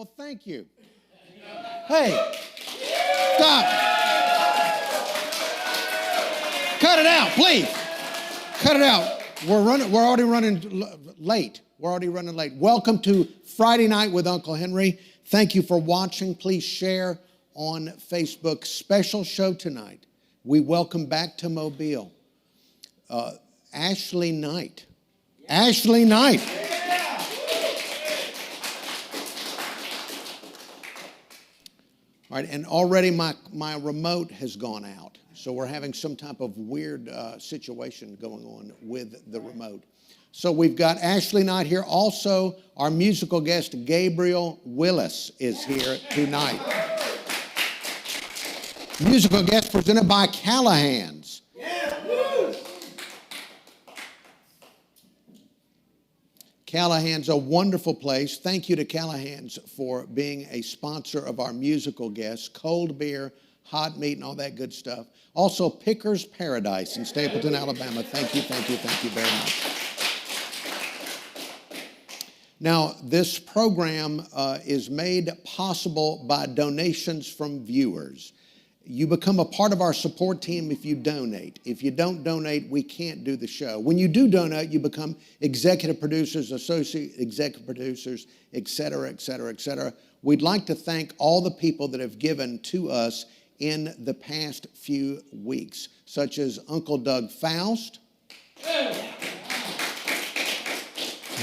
Well, thank you. Hey, stop. Cut it out, please. Cut it out. We're already running late. Welcome to Friday Night with Uncle Henry. Thank you for watching. Please share on Facebook. Special show tonight. We welcome back to Mobile Ashley Knight. Ashley Knight. All right, and already my remote has gone out. So we're having some type of weird situation going on with the remote. So we've got Ashley Knight here. Also, our musical guest, Gabriel Willis, is here tonight. Musical guest presented by Callahan's. Callahan's, a wonderful place. Thank you to Callahan's for being a sponsor of our musical guests. Cold beer, hot meat, and all that good stuff. Also, Pickers Paradise in Stapleton, Alabama. Thank you very much. Now, this program is made possible by donations from viewers. You become a part of our support team if you donate. If you don't donate, we can't do the show. When you do donate, you become executive producers, associate executive producers, et cetera, et cetera, et cetera. We'd like to thank all the people that have given to us in the past few weeks, such as Uncle Doug Faust,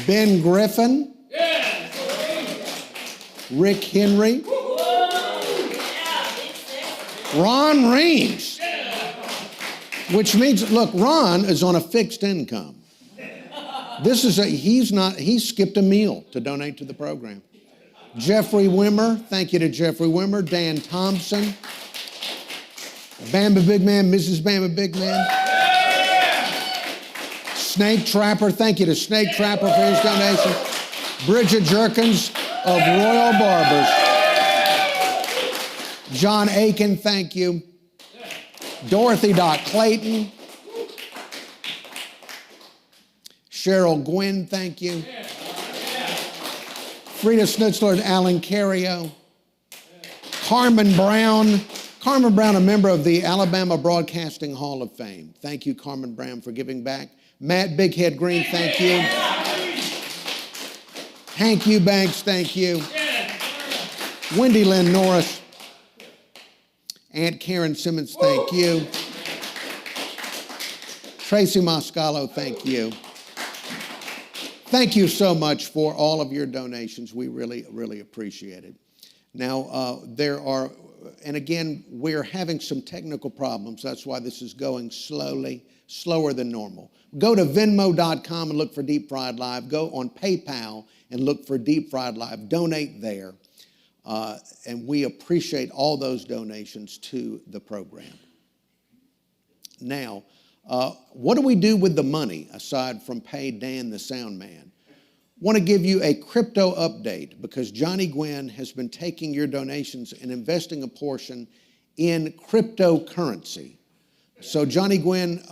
Ben Griffin, Rick Henry, Ron Reams, which means, look, Ron is on a fixed income. He skipped a meal to donate to the program. Jeffrey Wimmer, thank you to Jeffrey Wimmer, Dan Thompson, Bama Big Man, Mrs. Bama Big Man, Snake Trapper, thank you to Snake Trapper for his donation, Bridget Jerkins of Royal Barbers, John Aiken, thank you. Dorothy Doc Clayton. Cheryl Gwynn, thank you. Frida Schnitzler and Alan Cario. Carmen Brown. Carmen Brown, a member of the Alabama Broadcasting Hall of Fame. Thank you, Carmen Brown, for giving back. Matt Bighead Green, thank you. Hank Eubanks, thank you. Wendy Lynn Norris. Aunt Karen Simmons, thank you. Tracy Moscalo, thank you. Thank you so much for all of your donations. We really, really appreciate it. Now, and again, we're having some technical problems. That's why this is going slower than normal. Go to Venmo.com and look for Deep Fried Live. Go on PayPal and look for Deep Fried Live. Donate there. And we appreciate all those donations to the program. Now, what do we do with the money aside from pay Dan the sound man? Want to give you a crypto update because Johnny Gwynn has been taking your donations and investing a portion in cryptocurrency. So Johnny Gwynn,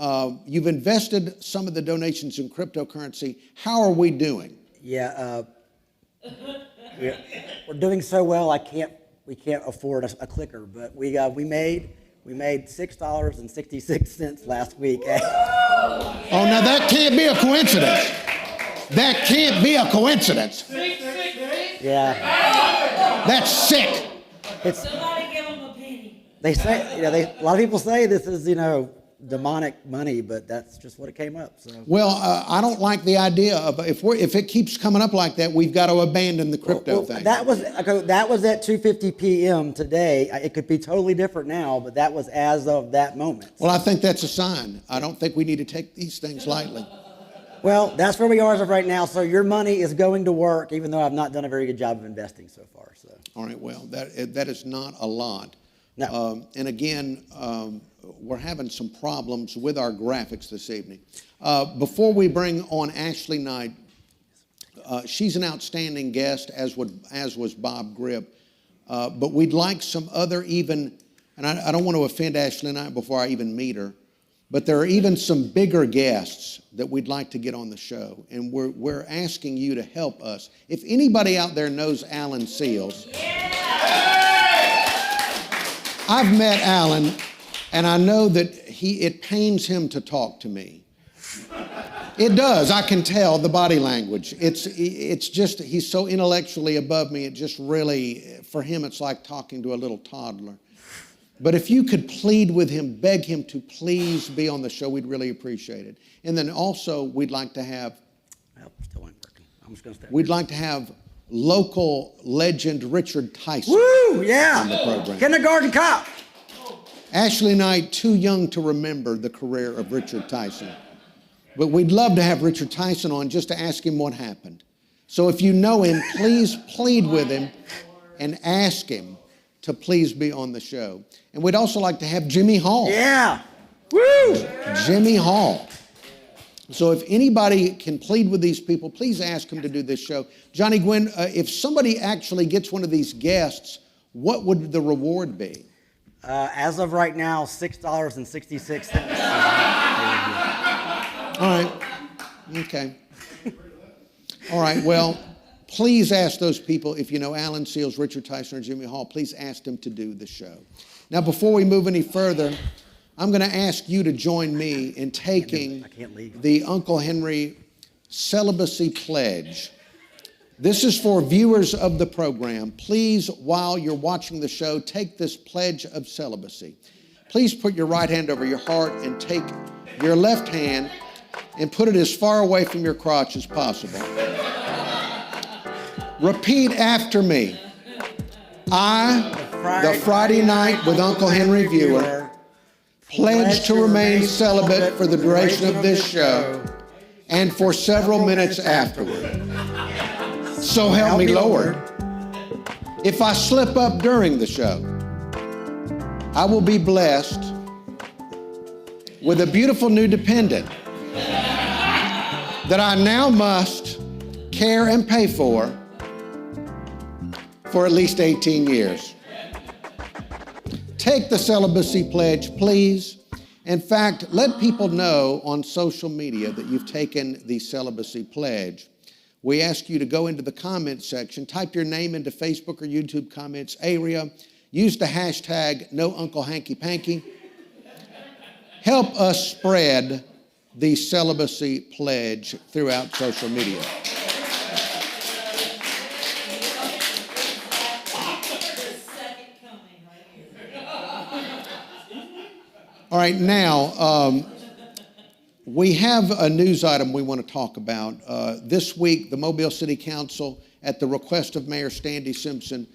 you've invested some of the donations in cryptocurrency. How are we doing? Yeah, we're doing so well. We can't afford a clicker, but we made $6.66 last week. Oh, now that can't be a coincidence. That can't be a coincidence. Yeah. That's sick. Somebody give them a penny. They say, a lot of people say this is, demonic money, but that's just what it came up. So. Well, I don't like the idea of if it keeps coming up like that, we've got to abandon the crypto thing. That was at 2:50 p.m. today. It could be totally different now, but that was as of that moment. Well, I think that's a sign. I don't think we need to take these things lightly. Well, that's where we are as of right now. So your money is going to work, even though I've not done a very good job of investing so far. So. All right. Well, that is not a lot. No. And again, we're having some problems with our graphics this evening. Before we bring on Ashley Knight, she's an outstanding guest, as was Bob Grip. But we'd like some other and I don't want to offend Ashley Knight before I even meet her, But there are even some bigger guests that we'd like to get on the show, and we're asking you to help us. If anybody out there knows Alan Seals, I've met Alan, and I know that it pains him to talk to me. It does. I can tell the body language. It's just, he's so intellectually above me. It just really, for him, it's like talking to a little toddler. But if you could plead with him, beg him to please be on the show, we'd really appreciate it. And then also, we'd like to have, Well, still ain't working. I'm just gonna stay. we'd like to have local legend Richard Tyson Woo! Yeah. on the program. Kindergarten cop. Ashley and I, too young to remember the career of Richard Tyson. But we'd love to have Richard Tyson on just to ask him what happened. So if you know him, please plead with him and ask him to please be on the show. And we'd also like to have Jimmy Hall. Yeah. Woo! Jimmy Hall. So if anybody can plead with these people, please ask them to do this show. Johnny Gwynn, if somebody actually gets one of these guests, what would the reward be? As of right now, $6.66. All right. Okay. All right. Well, please ask those people, if you know Alan Seals, Richard Tyson, or Jimmy Hall, please ask them to do the show. Now, before we move any further, I'm going to ask you to join me in taking the Uncle Henry Celibacy Pledge. This is for viewers of the program. Please, while you're watching the show, take this pledge of celibacy. Please put your right hand over your heart and take your left hand and put it as far away from your crotch as possible. Repeat after me. I, the Friday Night with Uncle Henry viewer, pledge to remain celibate for the duration of this show and for several minutes afterward. So help me, Lord. If I slip up during the show, I will be blessed with a beautiful new dependent that I now must care and pay for at least 18 years. Take the celibacy pledge, please. In fact, let people know on social media that you've taken the celibacy pledge. We ask you to go into the comments section, type your name into Facebook or YouTube comments area, use the hashtag #NoUncleHankyPanky. Help us spread the celibacy pledge throughout social media. All right, now, we have a news item we want to talk about. This week, the Mobile City Council, at the request of Mayor Standy Simpson,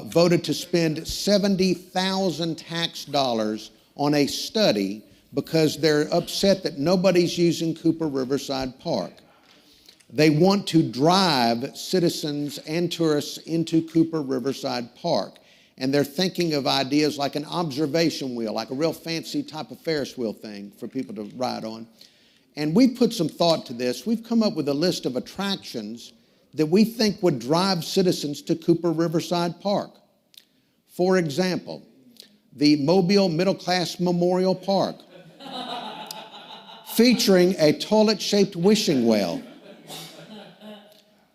voted to spend 70,000 tax dollars on a study because they're upset that nobody's using Cooper Riverside Park. They want to drive citizens and tourists into Cooper Riverside Park. And they're thinking of ideas like an observation wheel, like a real fancy type of Ferris wheel thing for people to ride on. And we've put some thought to this. We've come up with a list of attractions that we think would drive citizens to Cooper Riverside Park. For example, the Mobile Middle Class Memorial Park, featuring a toilet-shaped wishing well,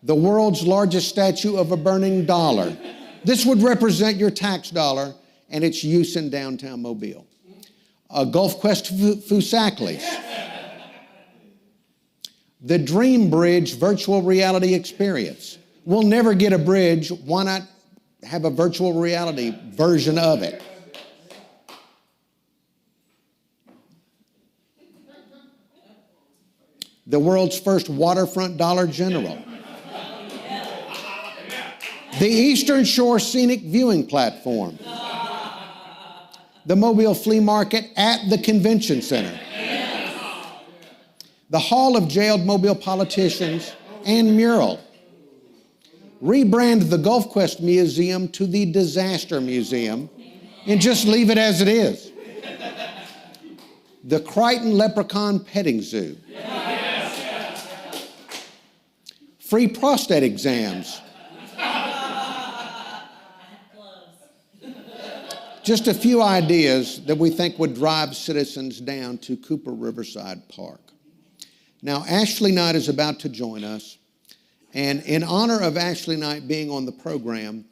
the world's largest statue of a burning dollar. This would represent your tax dollar and its use in downtown Mobile. Gulf Quest Fusaklis. The Dream Bridge virtual reality experience. We'll never get a bridge. Why not have a virtual reality version of it? The world's first waterfront Dollar General. The Eastern Shore Scenic Viewing Platform. The Mobile Flea Market at the Convention Center. The Hall of Jailed Mobile Politicians and Mural. Rebrand the Gulf Quest Museum to the Disaster Museum and just leave it as it is. The Crichton Leprechaun Petting Zoo. Free prostate exams. just a few ideas that we think would drive citizens down to Cooper Riverside Park. Now, Ashley Knight is about to join us. And in honor of Ashley Knight being on the program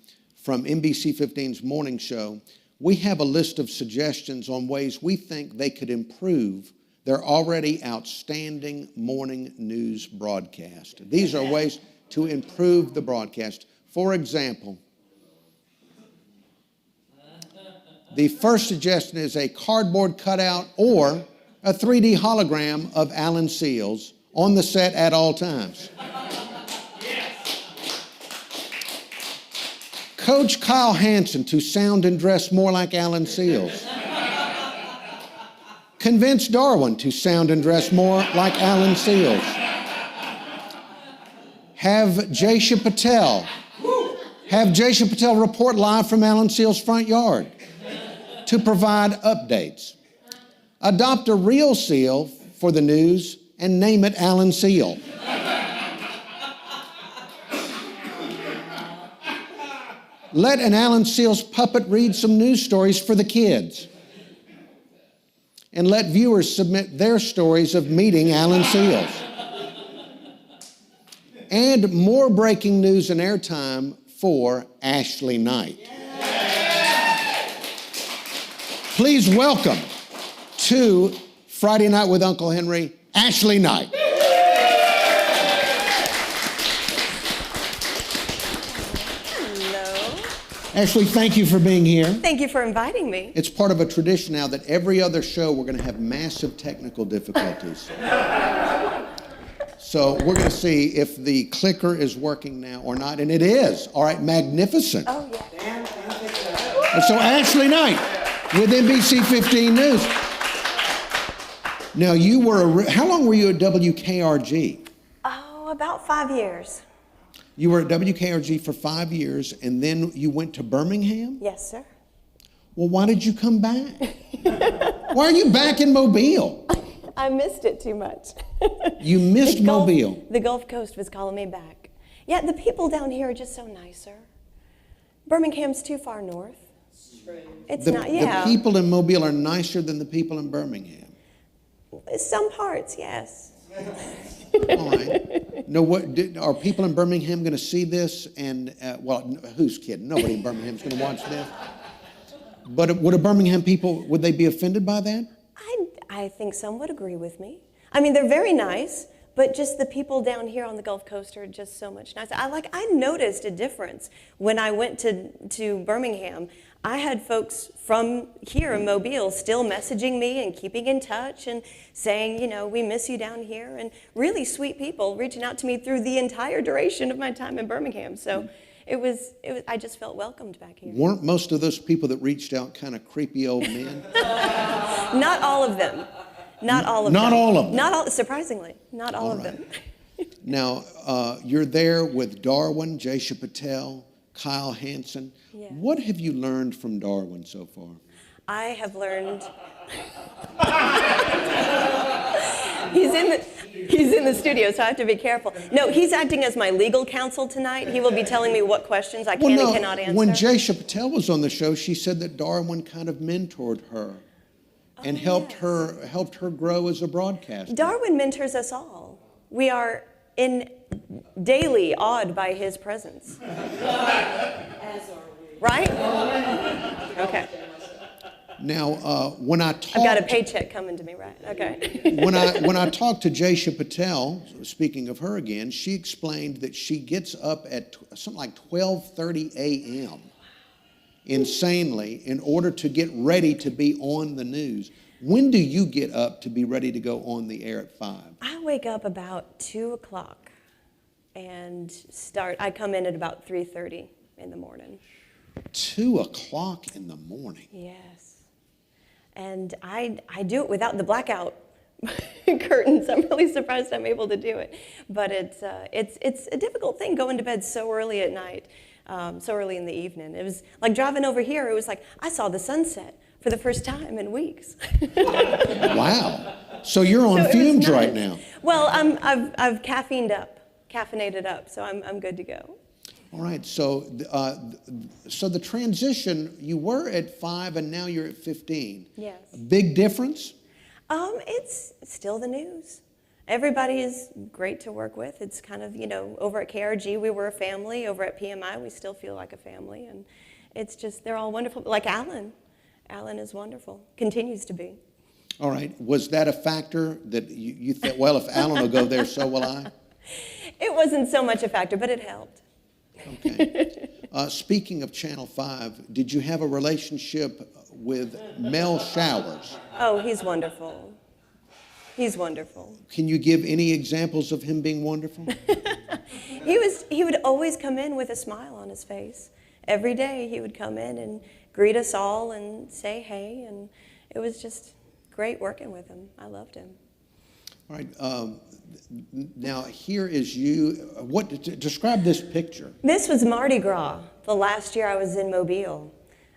from NBC15's morning show, we have a list of suggestions on ways we think they could improve their already outstanding morning news broadcast. These are ways to improve the broadcast. For example, the first suggestion is a cardboard cutout or a 3D hologram of Alan Seals on the set at all times. Coach Kyle Hansen to sound and dress more like Alan Seals. Convince Darwin to sound and dress more like Alan Seals. Have Jaysha Patel report live from Alan Seals' front yard to provide updates. Adopt a real seal for the news and name it Alan Seal. Let an Alan Seals puppet read some news stories for the kids. And let viewers submit their stories of meeting Alan Seals. And more breaking news and airtime for Ashley Knight. Please welcome to Friday Night with Uncle Henry, Ashley Knight. Ashley, thank you for being here. Thank you for inviting me. It's part of a tradition now that every other show we're going to have massive technical difficulties. So we're going to see if the clicker is working now or not, and it is. All right, magnificent. Oh, yeah. And so Ashley Knight with NBC15 News. Now you were, how long were you at WKRG? Oh, about 5 years. You were at WKRG for 5 years, and then you went to Birmingham? Yes, sir. Well, why did you come back? Why are you back in Mobile? I missed it too much. You missed Mobile. The Gulf Coast was calling me back. Yeah, the people down here are just so nicer. Birmingham's too far north. It's not, yeah. The people in Mobile are nicer than the people in Birmingham. Some parts, yes. All right. No, are people in Birmingham going to see this? And, well, who's kidding? Nobody in Birmingham is going to watch this. But would Birmingham people, would they be offended by that? I think some would agree with me. I mean, they're very nice, but just the people down here on the Gulf Coast are just so much nicer. I noticed a difference when I went to Birmingham. I had folks from here in Mobile still messaging me and keeping in touch and saying, you know, we miss you down here, and really sweet people reaching out to me through the entire duration of my time in Birmingham. So it was I just felt welcomed back here. Weren't most of those people that reached out kind of creepy old men? Not all of them. Not all of them. Not all of them. Not all, surprisingly, not all of them. Now, you're there with Darwin, Jaysha Patel, Kyle Hansen. Yeah. What have you learned from Darwin so far? I have learned. He's in the studio, so I have to be careful. No, he's acting as my legal counsel tonight. He will be telling me what questions I can and cannot answer. When Jaysha Patel was on the show, she said that Darwin kind of mentored her and helped her grow as a broadcaster. Darwin mentors us all. We are daily awed by his presence. As are we. Right? Okay. Now, when I talked... I've got a paycheck coming to me, right? Okay. when I talked to Jaysha Patel, speaking of her again, she explained that she gets up at something like 12:30 a.m. insanely in order to get ready to be on the news. When do you get up to be ready to go on the air at 5? I wake up about 2 o'clock and I come in at about 3:30 in the morning. 2 o'clock in the morning? Yes. And I do it without the blackout curtains. I'm really surprised I'm able to do it. But it's a difficult thing going to bed so early at night, so early in the evening. It was like driving over here, it was like I saw the sunset for the first time in weeks. Wow. So you're on fumes right now. Well, I've caffeinated up, so I'm good to go. All right, so the transition, you were at 5 and now you're at 15. Yes. A big difference? It's still the news. Everybody is great to work with. It's kind of, over at KRG, we were a family. Over at PMI, we still feel like a family. And it's just, they're all wonderful. Like Alan. Alan is wonderful, continues to be. All right, was that a factor that you thought, well, if Alan will go there, so will I? It wasn't so much a factor, but it helped. Okay. Speaking of Channel 5, did you have a relationship with Mel Showers? Oh, he's wonderful. He's wonderful. Can you give any examples of him being wonderful? He would always come in with a smile on his face. Every day he would come in and greet us all and say hey, and it was just great working with him. I loved him. All right. Now here is you. Describe this picture? This was Mardi Gras, the last year I was in Mobile.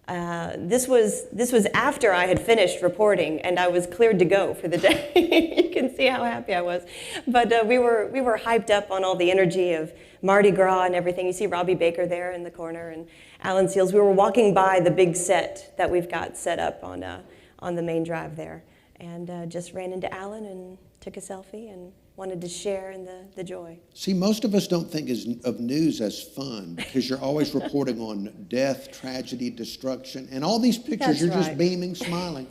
This was after I had finished reporting and I was cleared to go for the day. You can see how happy I was. But we were hyped up on all the energy of Mardi Gras and everything. You see Robbie Baker there in the corner and Alan Seals. We were walking by the big set that we've got set up on the main drive there, and just ran into Alan and took a selfie and wanted to share in the joy. See, most of us don't think of news as fun because you're always reporting on death, tragedy, destruction, and all these pictures. That's you're right. just beaming, smiling.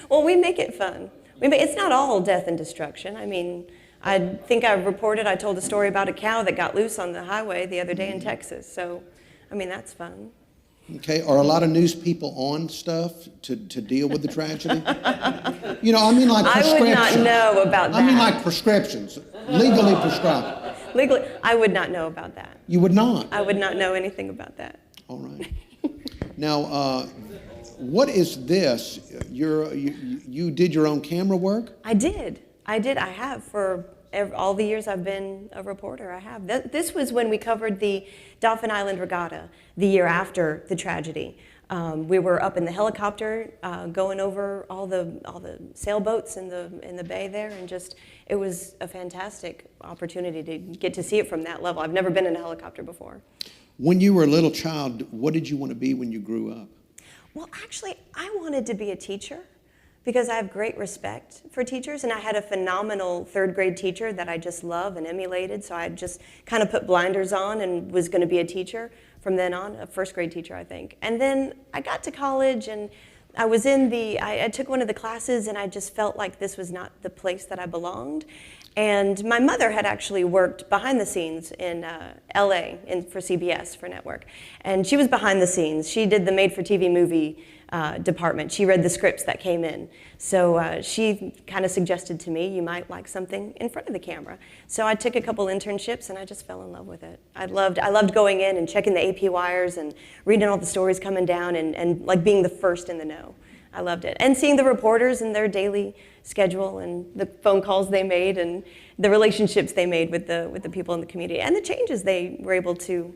Well, we make it fun. It's not all death and destruction. I mean, I think I told a story about a cow that got loose on the highway the other day in Texas. So, that's fun. Okay, are a lot of news people on stuff to deal with the tragedy? Like prescriptions. I would not know about that. I mean like prescriptions, legally prescribed. Legally, I would not know about that. You would not? I would not know anything about that. All right. Now, what is this? You did your own camera work? I did. I have for all the years I've been a reporter. I have. This was when we covered the Dauphin Island Regatta the year after the tragedy. We were up in the helicopter going over all the sailboats in the bay there, and it was a fantastic opportunity to get to see it from that level. I've never been in a helicopter before. When you were a little child, what did you want to be when you grew up? Well, actually, I wanted to be a teacher because I have great respect for teachers, and I had a phenomenal third grade teacher that I just love and emulated, so I just kind of put blinders on and was going to be a teacher from then on, a first grade teacher, I think. And then I got to college, and I was I took one of the classes, and I just felt like this was not the place that I belonged. And my mother had actually worked behind the scenes in LA for CBS, for network. And she was behind the scenes. She did the made-for-TV movie department. She read the scripts that came in. So she kind of suggested to me, you might like something in front of the camera. So I took a couple internships and I just fell in love with it. I loved going in and checking the AP wires and reading all the stories coming down and like being the first in the know. I loved it. And seeing the reporters and their daily schedule and the phone calls they made and the relationships they made with the people in the community and the changes they were able to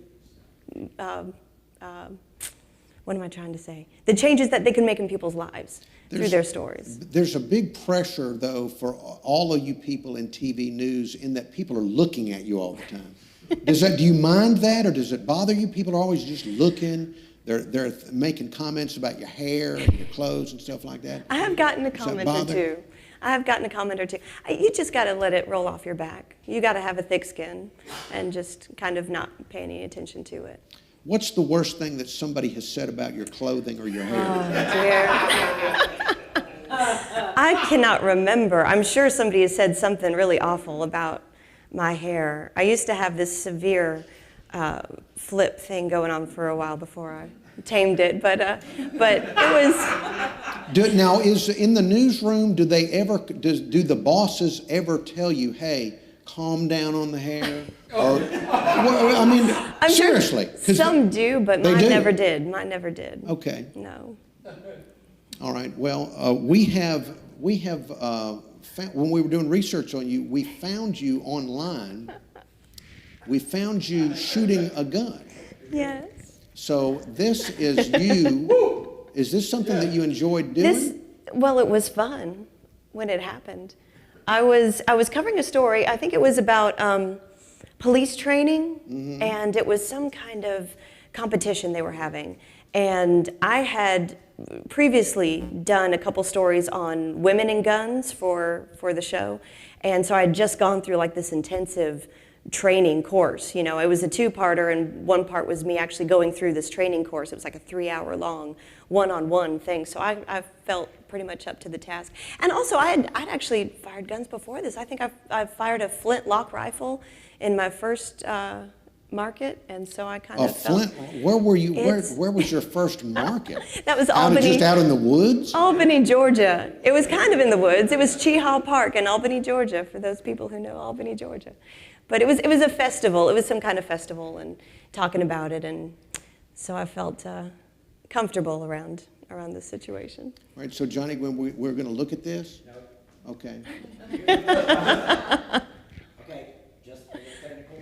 what am I trying to say? The changes that they can make in people's lives through their stories. There's a big pressure, though, for all of you people in TV news in that people are looking at you all the time. Do you mind that, or does it bother you? People are always just looking. They're making comments about your hair and your clothes and stuff like that. I have gotten a comment or two. I have gotten a comment or two. You just got to let it roll off your back. You got to have a thick skin and just kind of not pay any attention to it. What's the worst thing that somebody has said about your clothing or your hair? Oh, dear. I cannot remember. I'm sure somebody has said something really awful about my hair. I used to have this severe flip thing going on for a while before I tamed it, but it was. Now, is in the newsroom? Do the bosses ever tell you, "Hey, calm down on the hair"? Or, I mean, I'm seriously. Sure some do, but mine never did. Mine never did. Okay. No. All right. Well, we have when we were doing research on you, we found you online. We found you shooting a gun. Yes. So this is you. Is this something that you enjoyed doing? Well, it was fun when it happened. I was covering a story. I think it was about police training, and it was some kind of competition they were having. And I had previously done a couple stories on women and guns for the show, and so I had just gone through like this intensive training course. You know, it was a two-parter, and one part was me actually going through this training course. It was like a 3-hour-long one-on-one thing, so I felt pretty much up to the task. And also, I'd actually fired guns before this. I think I've fired a flintlock rifle in my first market, and so I kind of felt... Flint, where were you, where was your first market? That was Albany. Just out in the woods? Albany, Georgia. It was kind of in the woods. It was Cheehaw Park in Albany, Georgia, for those people who know Albany, Georgia. But it was a festival. It was some kind of festival, and talking about it, and so I felt comfortable around this situation. All right, so Johnny, when we're going to look at this? No. Okay. Okay, just for the technical,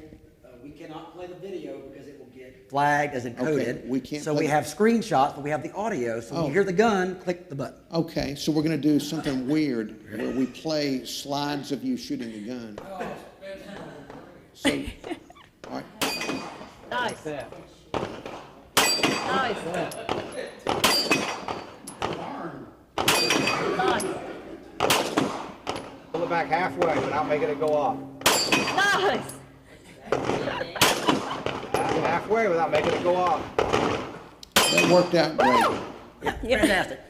we cannot play the video because it will get flagged as encoded. Okay, we can't So play we the- have screenshots, but we have the audio. So when you hear the gun, click the button. Okay, so we're going to do something weird where we play slides of you shooting the gun. So, all right. Nice. Nice. Nice. Pull it back halfway without making it go off. Nice. Halfway without making it go off. That worked out great. Fantastic.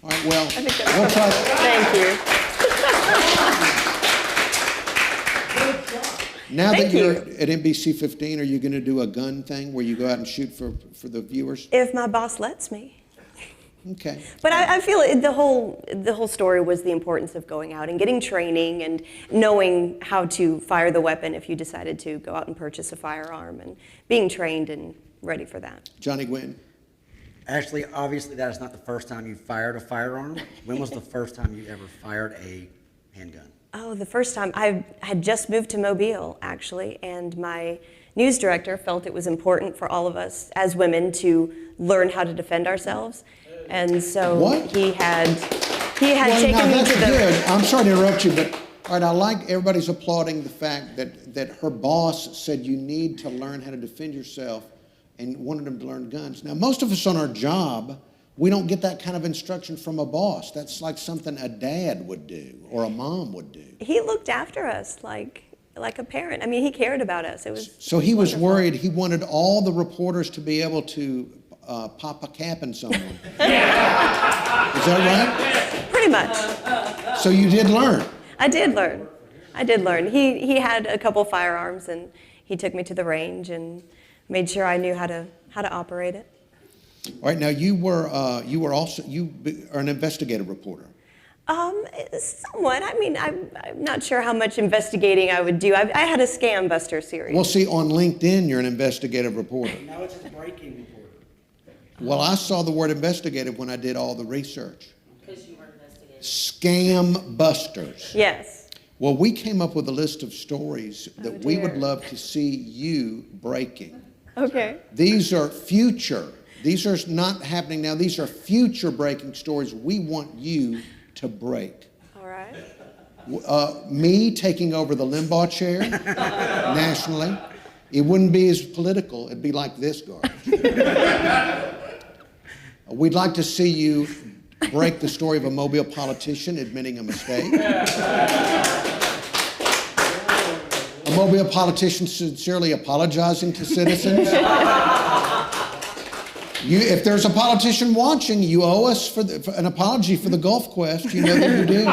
All right, well, I think we'll try. Thank you. Now that Thank you're you. at NBC 15, are you going to do a gun thing where you go out and shoot for the viewers? If my boss lets me. Okay. But I feel the whole story was the importance of going out and getting training and knowing how to fire the weapon if you decided to go out and purchase a firearm, and being trained and ready for that. Johnny Gwynn. Actually, obviously, that is not the first time you fired a firearm. When was the first time you ever fired a handgun? Oh, the first time, I had just moved to Mobile, actually, and my news director felt it was important for all of us as women to learn how to defend ourselves. And so What? he had Well, taken now me that's to the... good. I'm sorry to interrupt you, but all right, I like everybody's applauding the fact that her boss said you need to learn how to defend yourself and wanted them to learn guns. Now, most of us on our job, we don't get that kind of instruction from a boss. That's like something a dad would do or a mom would do. He looked after us like a parent. I mean, he cared about us. It was So he was wonderful. worried. He wanted all the reporters to be able to pop a cap in someone. Is that Pretty much. right? So you did learn. I did learn. He had a couple firearms, and he took me to the range and made sure I knew how to operate it. All right. Now you are an investigative reporter. Somewhat. I mean, I'm not sure how much investigating I would do. I had a Scam Buster series. Well, see, on LinkedIn, you're an investigative reporter. Now it's a breaking reporter. Well, I saw the word investigative when I did all the research. Because you were investigating. Scam busters. Yes. Well, we came up with a list of stories that we would dear. love to see you breaking. Okay. These are future. These are not happening now. These are future breaking stories we want you to break. All right. Me taking over the Limbaugh chair nationally. It wouldn't be as political. It'd be like this garbage. We'd like to see you break the story of a Mobile politician admitting a mistake. A Mobile politician sincerely apologizing to citizens. If there's a politician watching, you owe us for an apology for the Gulf Quest. You know that you do.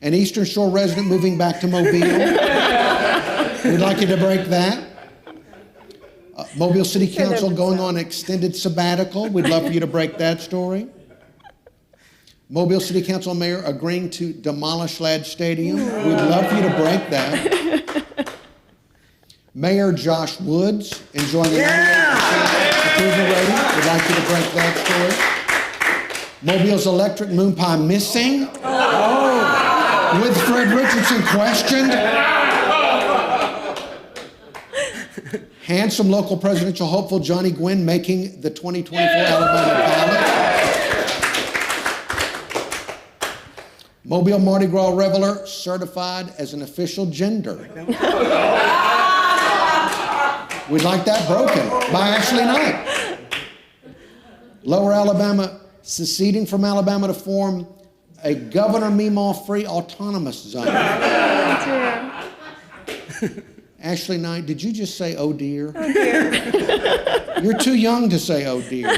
An Eastern Shore resident moving back to Mobile. We'd like you to break that. Mobile City Council going on extended sabbatical. We'd love for you to break that story. Mobile City Council Mayor agreeing to demolish Ladd Stadium. We'd love for you to break that. Mayor Josh Woods enjoying a 98% approval rating. We'd like you to break that story. Mobile's electric moon pie missing. With Fred Richardson questioned. Handsome local presidential hopeful Johnny Gwynn making the 2024 Alabama ballot. Mobile Mardi Gras Reveler certified as an official gender. We'd like that broken by Ashley Knight. Lower Alabama seceding from Alabama to form a Governor Meemaw-free autonomous zone. Ashley Knight, did you just say, oh dear? Oh dear. You're too young to say, oh dear.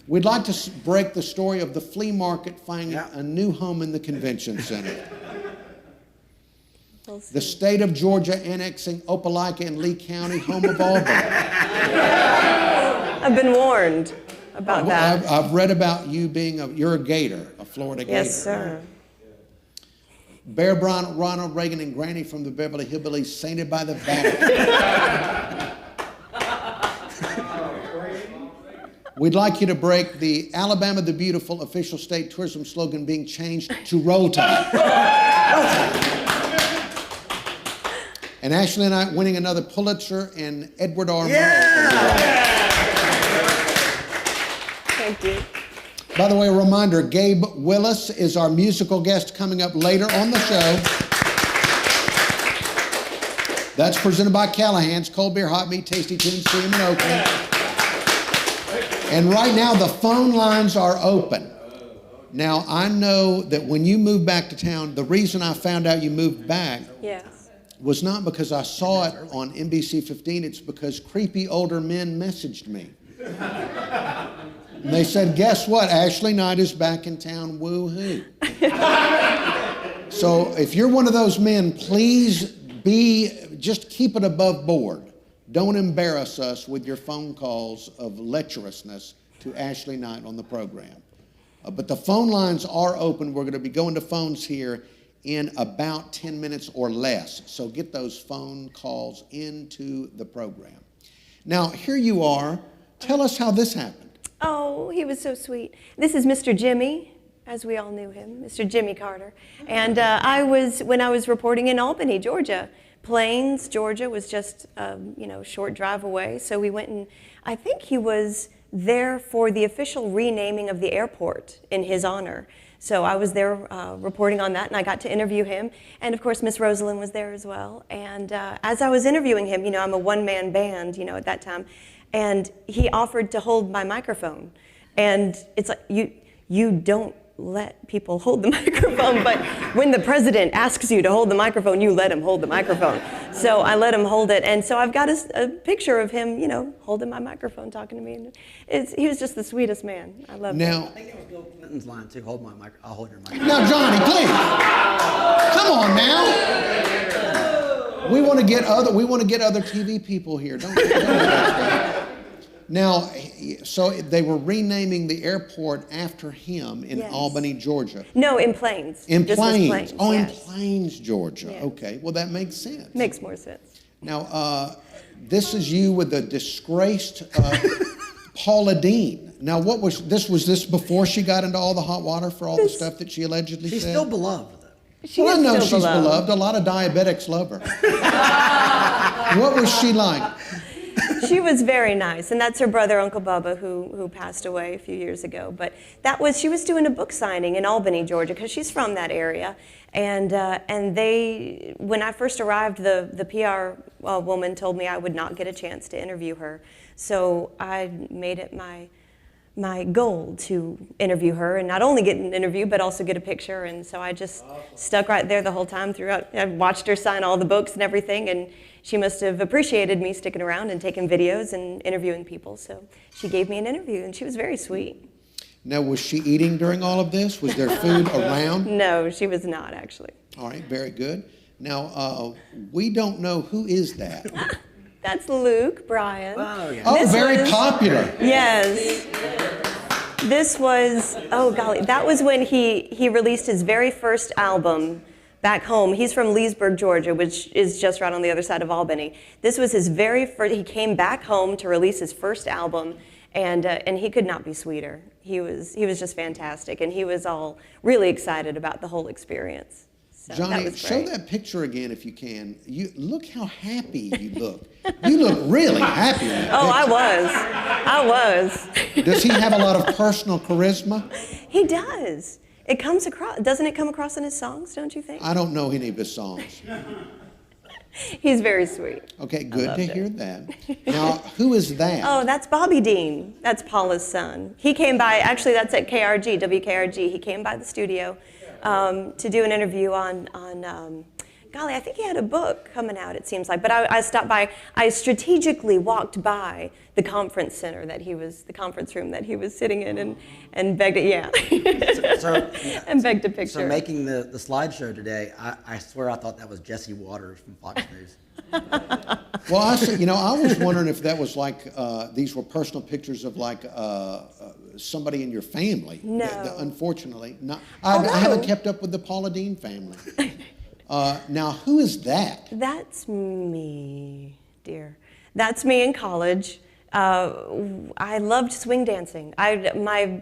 We'd like to break the story of the flea market finding a new home in the convention center. The state of Georgia annexing Opelika and Lee County, home of Auburn. I've been warned about that. I've read about you you're a Gator, a Florida Gator. Yes, sir. Bear Bryant, Ronald Reagan, and Granny from the Beverly Hillbillies, sainted by the Vatican. We'd like you to break the Alabama the Beautiful official state tourism slogan being changed to Roll Tide. And Ashley Knight winning another Pulitzer and Edward R. Murrow. Thank you. By the way, a reminder, Gabe Willis is our musical guest coming up later on the show. That's presented by Callahan's, Cold Beer, Hot Meat, Tasty Tunes, Stream in Oakland. And right now, the phone lines are open. Now, I know that when you moved back to town, the reason I found out you moved back Yes. was not because I saw it on NBC 15, it's because creepy older men messaged me. And they said, guess what? Ashley Knight is back in town, woo-hoo. So if you're one of those men, please just keep it above board. Don't embarrass us with your phone calls of lecherousness to Ashley Knight on the program. But the phone lines are open. We're going to be going to phones here in about 10 minutes or less. So get those phone calls into the program. Now, here you are. Tell us how this happened. Oh, he was so sweet. This is Mr. Jimmy, as we all knew him, Mr. Jimmy Carter. And when I was reporting in Albany, Georgia, Plains, Georgia was just short drive away. So we went and I think he was there for the official renaming of the airport in his honor. So I was there reporting on that, and I got to interview him. And of course, Miss Rosalind was there as well. And as I was interviewing him, I'm a one-man band, at that time, and he offered to hold my microphone. And it's like, you don't let people hold the microphone, but when the president asks you to hold the microphone, you let him hold the microphone. So I let him hold it, and so I've got a picture of him, holding my microphone, talking to me. And he was just the sweetest man. I love him. I think that was Bill Clinton's line too. I'll hold your microphone. Now, Johnny, please. Come on now. We want to get other TV people here. Don't Now, so they were renaming the airport after him in Albany, Georgia. No, in Plains. In This was Plains. Oh, yes. in Plains, Georgia. Yeah. Okay, well that makes sense. Makes more sense. Now, this is you with the disgraced Paula Dean. Now, was this before she got into all the hot water for all the stuff that she allegedly She's said? still beloved, though. She Well, I is know still she's beloved. A lot of diabetics love her. What was she like? She was very nice, and that's her brother, Uncle Bubba, who passed away a few years ago. But she was doing a book signing in Albany, Georgia, because she's from that area. And when I first arrived, the PR woman told me I would not get a chance to interview her. So I made it my goal to interview her, and not only get an interview, but also get a picture. And so I just stuck right there the whole time throughout. I watched her sign all the books and everything, and she must have appreciated me sticking around and taking videos and interviewing people. So she gave me an interview, and she was very sweet. Now, was she eating during all of this? Was there food around? No, she was not, actually. All right, very good. Now, we don't know who is that. That's Luke Bryan. Oh, yeah. Oh, very popular. Yes. This was, oh golly, that was when he released his very first album back home. He's from Leesburg, Georgia, which is just right on the other side of Albany. This was his very first, he came back home to release his first album, and he could not be sweeter. He was just fantastic, and he was all really excited about the whole experience. So Johnny, show that picture again if you can. Look how happy you look. You look really happy in that Oh, picture. I was. Does he have a lot of personal charisma? He does. It comes across, doesn't it come across in his songs, don't you think? I don't know any of his songs. He's very sweet. Okay, good to loved hear that. Now, who is that? Oh, that's Bobby Dean. That's Paula's son. He came by, actually that's at KRG, WKRG. He came by the studio to do an interview on golly, I think he had a book coming out, it seems like. But I stopped by, I strategically walked by the conference center the conference room that he was sitting in and begged, and begged a picture. So making the slideshow today, I swear I thought that was Jesse Waters from Fox News. Well, I was wondering if that was like, these were personal pictures of like somebody in your family. No. Unfortunately, not. I haven't kept up with the Paula Dean family. Now, who is that? That's me, dear. That's me in college. I loved swing dancing. My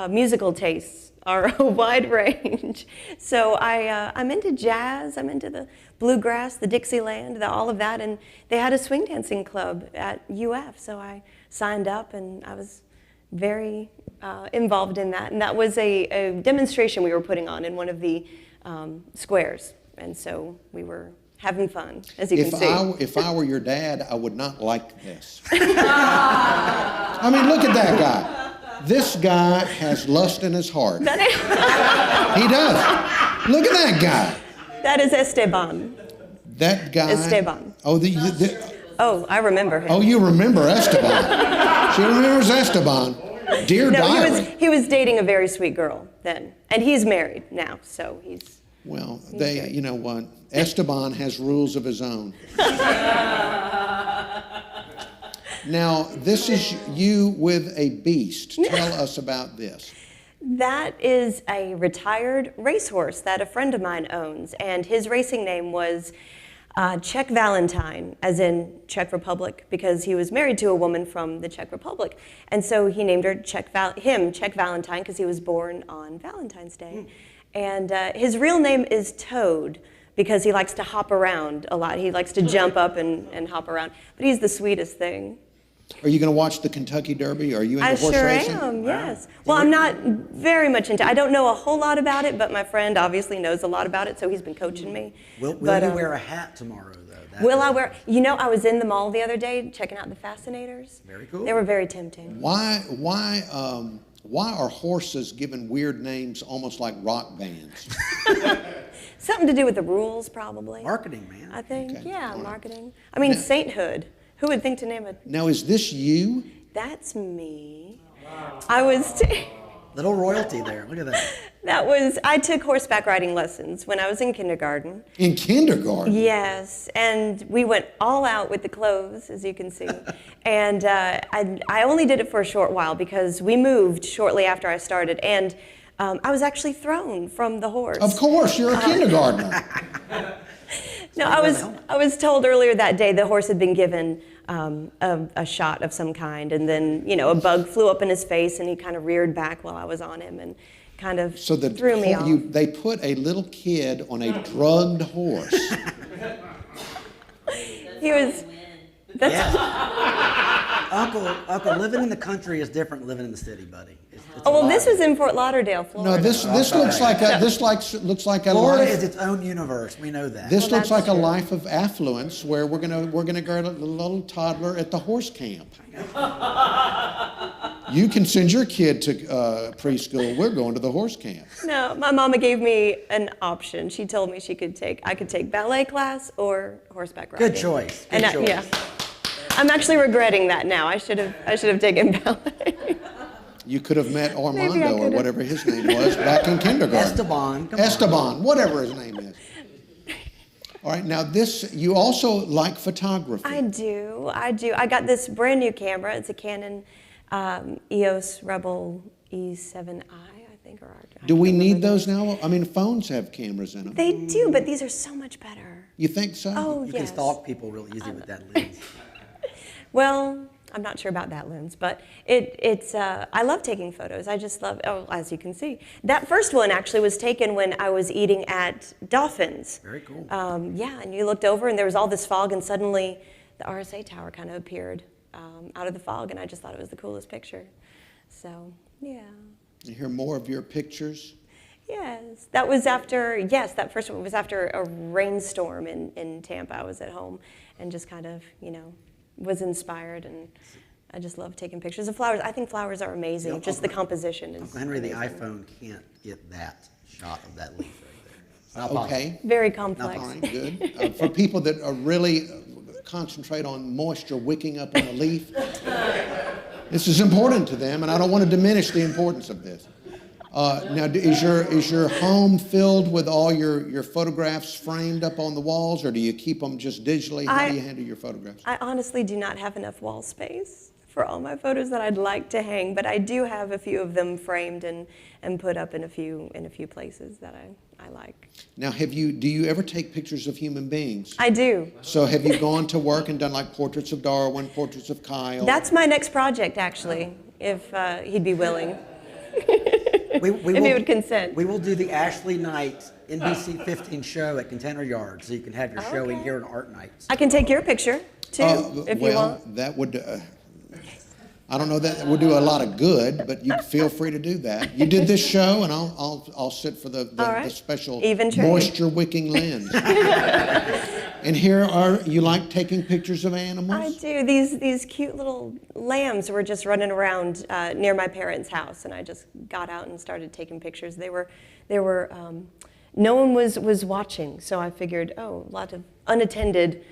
musical tastes are a wide range. So I'm into jazz, I'm into the bluegrass, the Dixieland, all of that, and they had a swing dancing club at UF, so I signed up and I was very involved in that. And that was a demonstration we were putting on in one of the squares, and so we were having fun, as you can see. If I were your dad, I would not like this. I mean, look at that guy. This guy has lust in his heart. He does. Look at that guy. That is Esteban. That guy. Esteban. Oh, Oh, I remember him. oh, you remember Esteban. She remembers Esteban. Dear No, diary. he was dating a very sweet girl then, and he's married now, so he's. Well, good. you know what? Esteban has rules of his own. Now, this is you with a beast. Tell us about this. That is a retired racehorse that a friend of mine owns, and his racing name was Czech Valentine, as in Czech Republic, because he was married to a woman from the Czech Republic, and so he named her Czech Valentine because he was born on Valentine's Day. And his real name is Toad because he likes to hop around a lot. He likes to jump up and hop around, but he's the sweetest thing. Are you going to watch the Kentucky Derby? Are you into I horse sure racing? am, yes. Well, I'm not very much into. I don't know a whole lot about it, but my friend obviously knows a lot about it, so he's been coaching me. Will you wear a hat tomorrow, though? Will I wear? You know, I was in the mall the other day checking out the Fascinators. Very cool. They were very tempting. Why are horses given weird names almost like rock bands? Something to do with the rules, probably. Marketing, man. I think, Okay, yeah, all right. marketing. I mean, sainthood. Who would think to name it? Now, is this you? That's me. I was. Little royalty there. Look at that. I took horseback riding lessons when I was in kindergarten. In kindergarten? Yes, and we went all out with the clothes, as you can see. And I only did it for a short while because we moved shortly after I started, and I was actually thrown from the horse. Of course, you're a kindergartner. No, I was told earlier that day the horse had been given a shot of some kind, and then a bug flew up in his face, and he kind of reared back while I was on him, and kind of threw me off. They put a little kid on a drugged horse. He was. Uncle, living in the country is different than living in the city, buddy. It's Oh well, this was in Fort Lauderdale, Florida. No, this looks like a Florida life. is its own universe. We know that. This looks like that's a true. life of affluence where we're gonna guard a little toddler at the horse camp. You can send your kid to preschool. We're going to the horse camp. No, my mama gave me an option. She told me I could take ballet class or horseback riding. Good choice. And Good choice. yeah, I'm actually regretting that now. I should have taken ballet. You could have met Maybe I Armando or could've. whatever his name was back in kindergarten. Esteban. Come on. Esteban, whatever his name is. All right, now you also like photography. I do. I got this brand new camera. It's a Canon EOS Rebel E7i, I think. Do we need those now? I mean, phones have cameras in them. They do, but these are so much better. You think so? Oh, You yes. can stalk people real easy with that lens. Well, I'm not sure about that lens, but I love taking photos. I just love, as you can see. That first one actually was taken when I was eating at Dolphins. Very cool. Yeah, and you looked over and there was all this fog, and suddenly the RSA tower kind of appeared out of the fog, and I just thought it was the coolest picture. So, yeah. You hear more of your pictures? Yes, that was after, yes, that first one was after a rainstorm in Tampa. I was at home and just kind of, was inspired, and I just love taking pictures of flowers. I think flowers are amazing. Just the composition is Henry, the amazing. iPhone can't get that shot of that leaf right there. It's not possible. Okay. Very complex. All right, good. For people that are really concentrate on moisture wicking up on a leaf, this is important to them, and I don't want to diminish the importance of this. Now, is your home filled with all your photographs framed up on the walls, or do you keep them just digitally? How do you handle your photographs? I honestly do not have enough wall space for all my photos that I'd like to hang, but I do have a few of them framed and put up in a few places that I like. Now, do you ever take pictures of human beings? I do. So have you gone to work and done like portraits of Darwin, portraits of Kyle? That's my next project, actually, if he'd be willing. If he would consent. We will do the Ashley Knight NBC 15 show at Container Yard, so you can have your showing Okay. here on Art Nights. I can take your picture, too, if you want. That would, I don't know that would do a lot of good, but you feel free to do that. You did this show, and I'll sit for the All right. special Even trade. moisture wicking lens. And you like taking pictures of animals? I do. These cute little lambs were just running around near my parents' house, and I just got out and started taking pictures. They were no one was watching, so I figured, a lot of unattended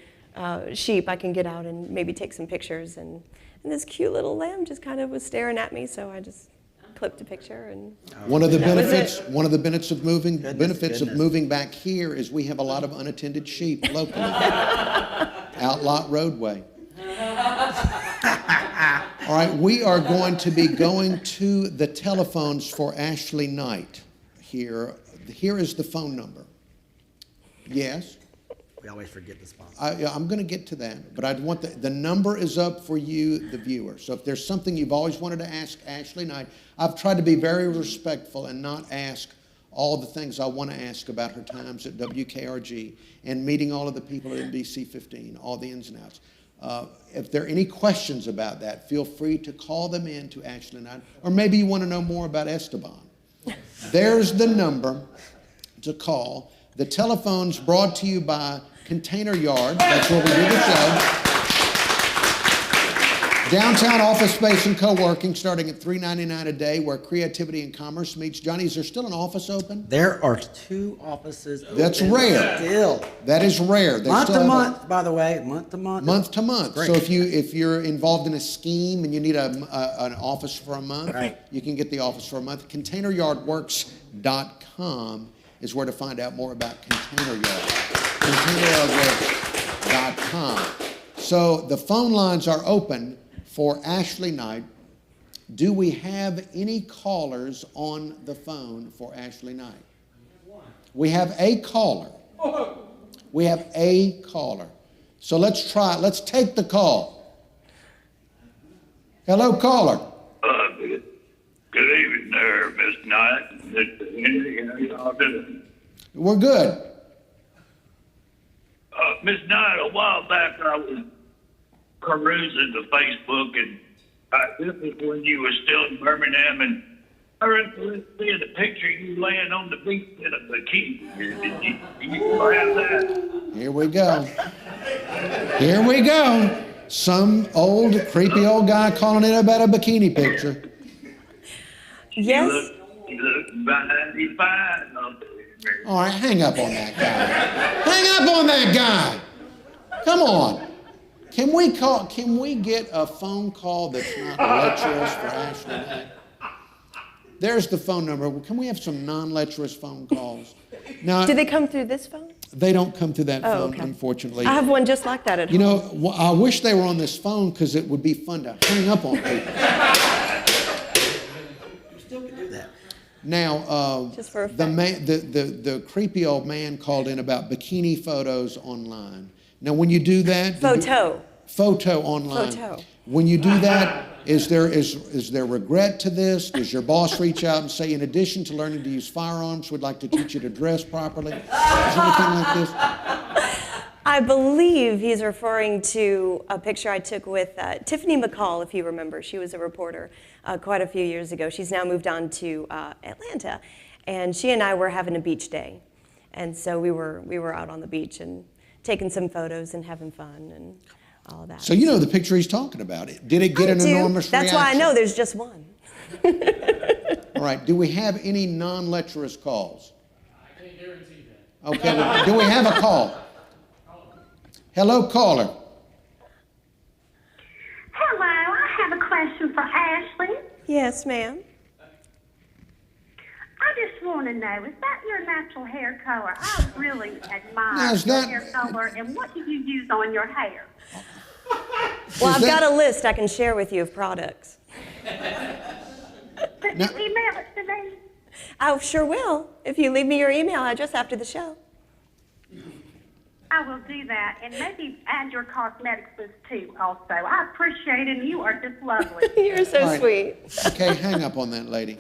sheep. I can get out and maybe take some pictures, and this cute little lamb just kind of was staring at me, so I just clipped a picture. And One of the that was benefits, it. one of the benefits of moving, benefits of goodness. moving back here is we have a lot of unattended sheep locally. Outlot roadway. All right, we are going to be going to the telephones for Ashley Knight here. Here is the phone number. Yes? We always forget the sponsor. I'm going to get to that, but I want the number is up for you, the viewer. So if there's something you've always wanted to ask Ashley Knight, I've tried to be very respectful and not ask all the things I want to ask about her times at WKRG and meeting all of the people at NBC 15, all the ins and outs. If there are any questions about that, feel free to call them in to Ashley Knight, or maybe you want to know more about Esteban. There's the number to call. The telephone's brought to you by Container Yard. That's where we do the show. Downtown office space and co-working starting at $3.99 a day, where creativity and commerce meets. Johnny, is there still an office open? There are 2 offices open. That's rare. Still. That is rare. They Month still to have month, by the way. Month to month. Month to month. Great. So if you're involved in a scheme and you need an office for a month, Right. you can get the office for a month. ContainerYardWorks.com is where to find out more about Container Yard. ContainerYardWorks.com. So the phone lines are open for Ashley Knight. Do we have any callers on the phone for Ashley Knight? We have a caller. We have a caller. So let's try. Let's take the call. Hello, caller. Good evening there, Miss Knight. Mr. Henry, how y'all doing? We're good. Miss Knight, a while back I was perusing the Facebook, and this is when you were still in Birmingham, and I remember seeing a picture of you laying on the beach in a bikini. Did you have that? Here we go. Here we go. Some old, creepy old guy calling in about a bikini picture. Yes. You look mighty fine up there. All right, hang up on that guy. Hang up on that guy. Come on. Can we get a phone call that's not lecherous for Ashley Knight? There's the phone number. Can we have some non-lecherous phone calls? Now, Do they come through this phone? they don't come through that phone, okay. unfortunately. I have one just like that at You home. know, I wish they were on this phone because it would be fun to hang up on people. You still can do that. Now, Just for the creepy old man called in about bikini photos online. Now, when you do that, photo online. Photo. When you do that, is there regret to this? Does your boss reach out and say, in addition to learning to use firearms, we'd like to teach you to dress properly? Is there anything like this? I believe he's referring to a picture I took with Tiffany McCall, if you remember. She was a reporter quite a few years ago. She's now moved on to Atlanta. and she and I were having a beach day. And so we were out on the beach and taking some photos and having fun and all that. So you know the picture he's talking about. Did it get I an do. enormous That's reaction? why I know there's just one. All right. Do we have any non-lecherous calls? I can't guarantee that. Okay. Well, do we have a call? Hello, caller. Hello, I have a question for Ashley. Yes, ma'am. I just want to know, is that your natural hair color? I really Now, admire is your that- hair color, and what do you use on your hair? Well, I've that- got a list I can share with you of products. Could you email it to me? I sure will, if you leave me your email address after the show. I will do that, and maybe add your cosmetics list too also. I appreciate it, and you are just lovely. You're so All right. sweet. Okay, hang up on that lady.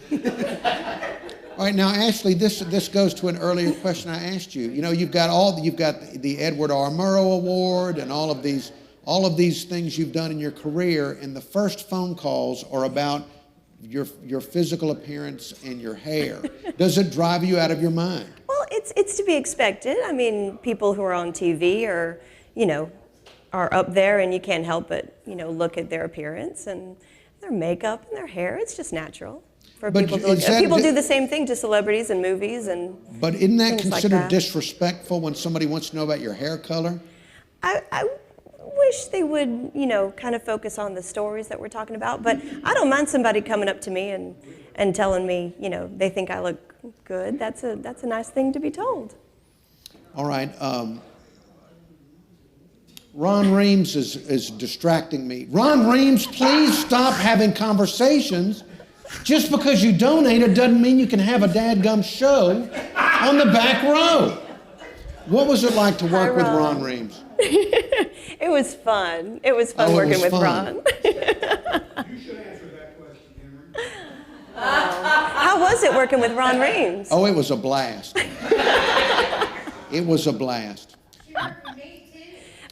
All right, now Ashley, this goes to an earlier question I asked you. You know, you've got the Edward R. Murrow Award and all of these things you've done in your career, and the first phone calls are about your physical appearance and your hair. Does it drive you out of your mind? Well, it's to be expected. I mean, people who are on TV are up there, and you can't help but, look at their appearance and their makeup and their hair. It's just natural for But people to is look at. that People di- do the same thing to celebrities and movies and But isn't that things like considered that. disrespectful when somebody wants to know about your hair color? I wish they would, kind of focus on the stories that we're talking about. But I don't mind somebody coming up to me and telling me, they think I look good. That's a nice thing to be told. All right. Ron Reams is distracting me. Ron Reams, please stop having conversations. Just because you donated doesn't mean you can have a dadgum show on the back row. What was it like to work with Ron Reams? It was fun. It was fun Oh, it working was with fun. Ron. You should answer that question, Henry. How was it working with Ron Reams? Oh, it was a blast. It was a blast.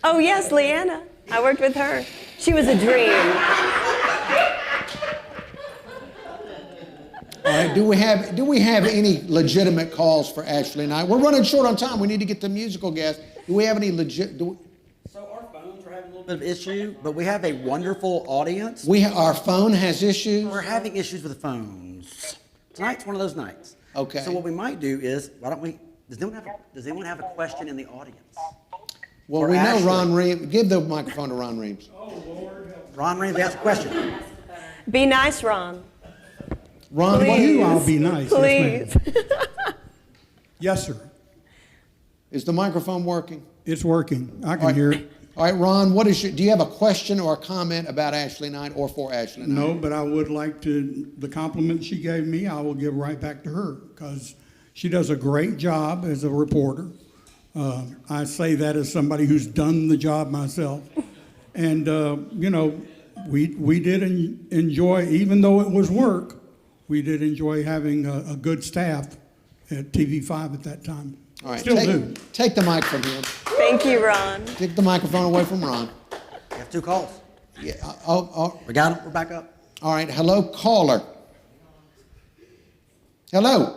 Oh, yes, Leanna. I worked with her. She was a dream. All right, do we have any legitimate calls for Ashley and I? We're running short on time. We need to get the musical guest. Do we have any So our phones are having a little bit of issue, but we have a wonderful audience. our phone has issues? We're having issues with the phones. Tonight's one of those nights. Okay. So what we might do is, why don't we? Does anyone have a question in the audience? Well, For we know Ashley. Ron Reams. Give the microphone to Ron Reams. Ron Reams, ask a question. Be nice, Ron. Ron, what Please. I'll be nice. Please. Yes, ma'am. Yes, sir. is the microphone working? It's working. I All can right. hear it. All right, Ron, do you have a question or a comment about Ashley Knight or for Ashley Knight? No, but I would like to, the compliment she gave me, I will give right back to her because she does a great job as a reporter. I say that as somebody who's done the job myself. And, we did enjoy, even though it was work, we did enjoy having a good staff at TV5 at that time. All right, Still do. take the mic from him. Thank you, Ron. Take the microphone away from Ron. We have 2 calls. Yeah. We got them. We're back up. All right. Hello, caller. Hello.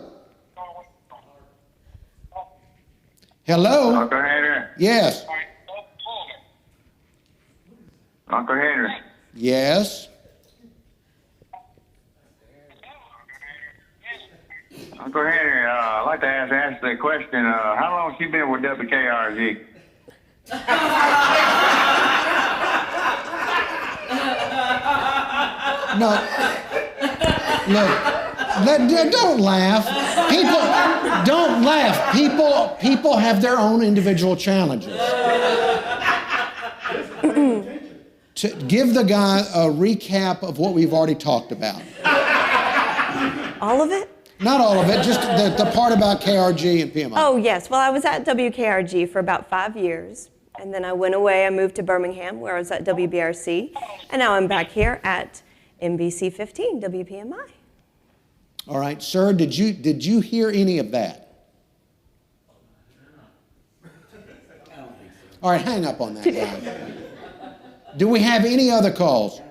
Hello. Uncle Henry. Yes. Uncle Henry. Yes. Uncle Henry, I'd like to ask Ashley a question. How long has she been with WKRG? No. Look. Don't laugh. People, don't laugh. People have their own individual challenges. To give the guy a recap of what we've already talked about. All of it? Not all of it, just the part about KRG and PMI. Oh, yes. Well, I was at WKRG for about 5 years. And then I went away. I moved to Birmingham, where I was at WBRC. And now I'm back here at NBC 15, WPMI. All right, sir, did you hear any of that? All right, hang up on that guy. Do we have any other calls?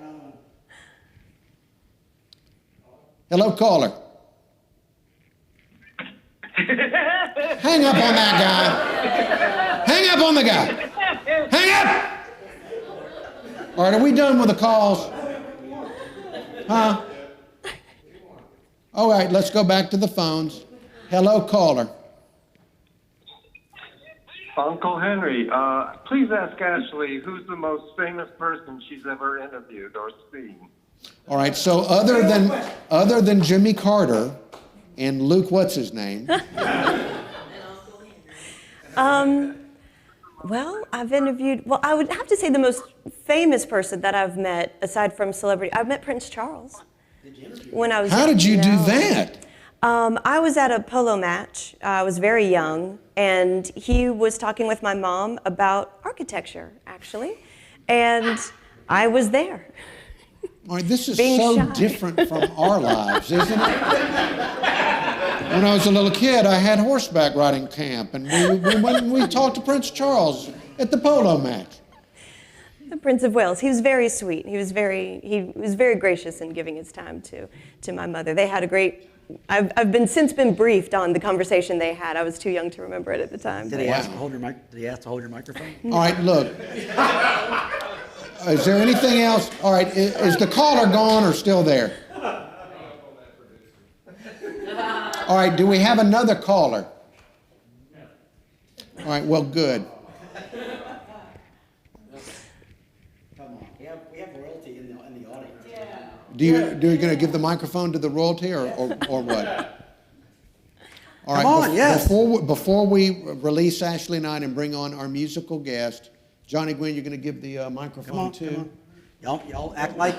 Hello, caller. Hang up on that guy. Hang up on the guy. Hang up! All right, are we done with the calls? Huh? All right, let's go back to the phones. Hello, caller. Uncle Henry, please ask Ashley who's the most famous person she's ever interviewed or seen. All right, so other than Jimmy Carter and Luke, what's his name? Well, I've interviewed, well, I would have to say the most famous person that I've met, aside from celebrity, I've met Prince Charles. When I was How did you do that? I was at a polo match. I was very young, and he was talking with my mom about architecture, actually, and I was there. All right, this is Being so shy. different from our lives, isn't it? When I was a little kid, I had horseback riding camp, and we went and we talked to Prince Charles at the polo match. The Prince of Wales. He was very sweet. He was very gracious in giving his time to my mother. They had a great. I've since been briefed on the conversation they had. I was too young to remember it at the time. Did he ask to hold your mic? Did he ask to hold your microphone? All right, look. Is there anything else? All right, is the caller gone or still there? All right, do we have another caller? All right, well, good. Come on, we have royalty in the audience. Yeah. Do you going to give the microphone to the royalty or what? All right, Come on, yes. Before we release Ashley Knight and bring on our musical guest, Johnny Gwynn, you're going to give the microphone too? Come on. Y'all act like.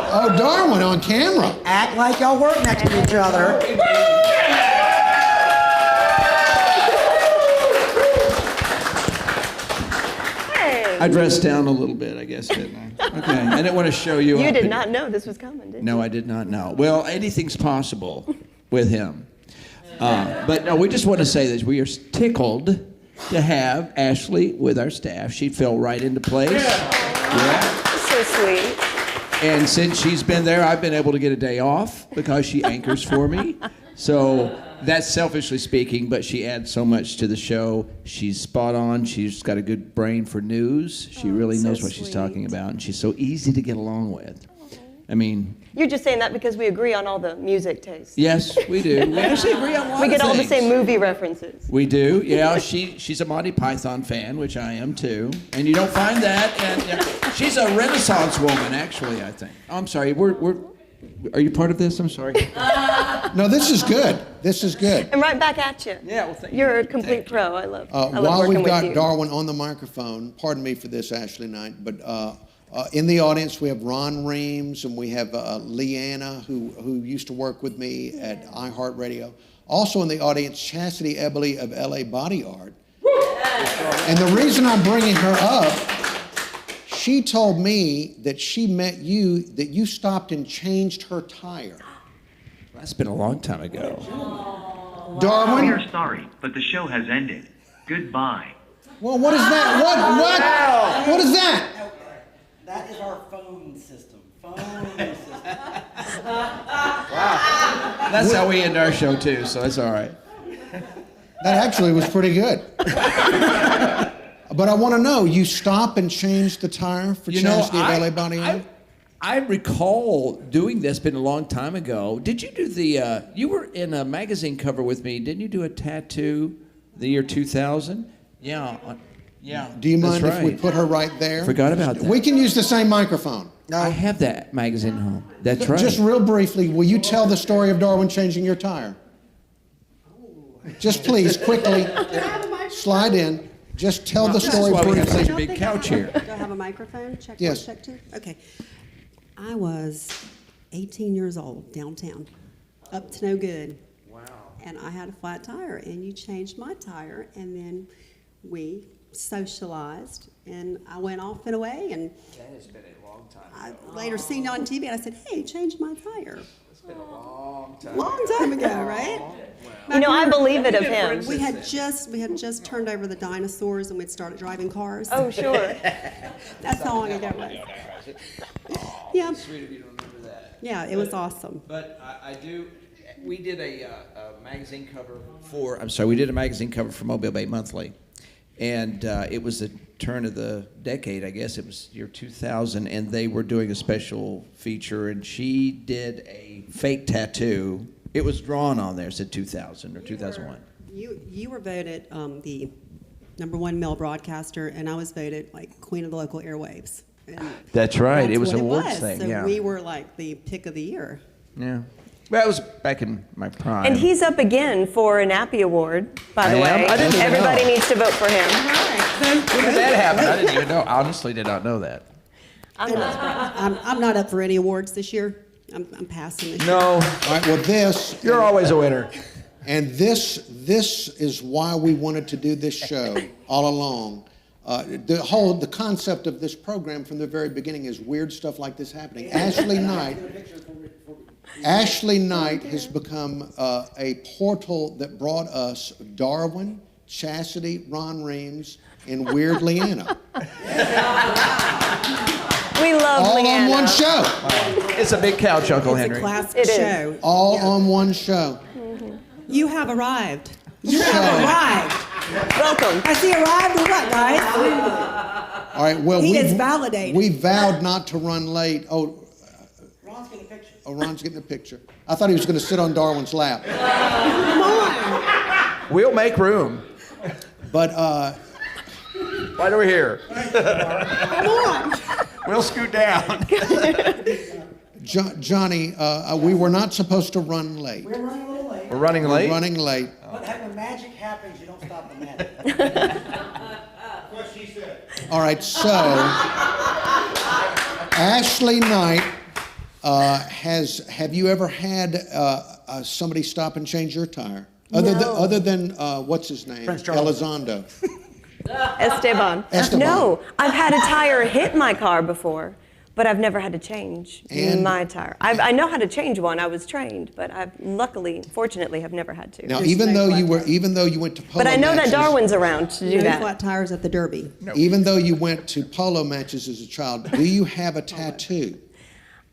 Oh, Darwin on camera. Act like y'all work next to each other. Hey, I dressed down a little bit, I guess, didn't I? Okay, I didn't want to show you. you up. did not know this was coming, did you? No, I did not know. Well, anything's possible with him. But no, we just want to say this. We are tickled to have Ashley with our staff. She fell right into place. Yeah. So sweet. And since she's been there, I've been able to get a day off because she anchors for me. So that's selfishly speaking, but she adds so much to the show. She's spot on. She's got a good brain for news. She really knows what she's talking about, and she's so easy to get along with. I mean... You're just saying that because we agree on all the music tastes. Yes, we do. We actually agree on a lot We of get all the things. same movie references. We do, yeah. She's a Monty Python fan, which I am too, and you don't find that. And she's a Renaissance woman, actually. I think. Oh, I'm sorry. Are you part of this? I'm sorry. No, this is good. This is good. And right back at you. Yeah, well, thank you. You're a complete pro. I love While working we've got with you. Darwin on the microphone, pardon me for this, Ashley Knight, but in the audience we have Ron Reams and we have Leanna, who used to work with me at iHeartRadio. Also in the audience, Chastity Eberly of LA Body Art. And the reason I'm bringing her up, she told me that she met you, that you stopped and changed her tire. That's been a long time ago. Darwin? We are sorry, but the show has ended. Goodbye. Well, what is that? What is that? That is our phone system. That's how we end our show too, so that's all right. That actually was pretty good. But I want to know, you stop and change the tire for Chastity of LA Body Art? I recall doing this, been a long time ago. Did you do you were in a magazine cover with me, didn't you do a tattoo the year 2000? Yeah. Yeah. Do you mind that's if we right. put her right there? Forgot about that. We can use the same microphone. I have that magazine at home. That's right. Just real briefly, will you tell the story of Darwin changing your tire? Just please, quickly, slide in. Just tell the story That's why we have briefly. such a big couch here. Do I have a microphone? Check Yes. one, check two? Okay. I was 18 years old, downtown, up to no good. Wow. And I had a flat tire, and you changed my tire, and then we socialized, and I went off and away, and That has been a long time. I later seen you on TV, and I said, hey, change my tire. It's been a long time. Long time ago, right? You know, I believe it of him. We had just turned over the dinosaurs, and we'd started driving cars. Oh, sure. That's how long ago it was. Yeah. Sweet of you to remember that. Yeah, it was awesome. But I do, we did a magazine cover for. I'm sorry, we did a magazine cover for Mobile Bay Monthly, and it was the turn of the decade. I guess it was year 2000, and they were doing a special feature, and she did a fake tattoo. It was drawn on there, it said 2000 or 2001. You were voted the #1 male broadcaster, and I was voted like queen of the local airwaves. And That's right. that's It was what an awards thing. So Yeah. we were like the pick of the year. Yeah. Well, that was back in my prime. And he's up again for an Appy Award, by the I am? way. I didn't even Everybody know. needs to vote for him. When did that happen? I didn't even know. I honestly did not know that. I'm not up for any awards this year. I'm passing this year. No. All right, well, this. You're always a winner. And this is why we wanted to do this show all along. The concept of this program from the very beginning is weird stuff like this happening. Ashley Knight has become a portal that brought us Darwin, Chastity, Ron Reams, and Weird Leanna. We love All Leanna. on one show. It's a big couch, Uncle It's Henry. a classic It is. show. All on one show. You have arrived. You have arrived. Welcome. I see arrived. Look what, guys? All right, well, He is validated. We vowed not to run late. Oh, Ron's getting a picture. oh, Ron's getting a picture. I thought he was going to sit on Darwin's lap. Come on. We'll make room. But Right over here. Come on. We'll scoot down. Johnny, we were not supposed to run late. We're running a little late. We're running late? We're running late. But when magic happens, you don't stop the magic. What she said. All right, so Ashley Knight have you ever had somebody stop and change your tire? Other than what's his name? Prince Charles. Elizondo. Esteban. Esteban. No, I've had a tire hit my car before, but I've never had to change And- my tire. I know how to change one. I was trained, but I've fortunately, have never had to. Now, There's even no though flat you went to polo But I know matches, that Darwin's around to do No that. flat tires at the Derby. even though you went to polo matches as a child, do you have a tattoo?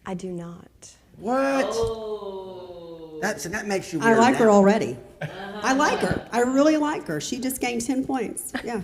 I do not. What? That makes you weird I like her now. already. I like her. I really like her. She just gained 10 points. Yeah.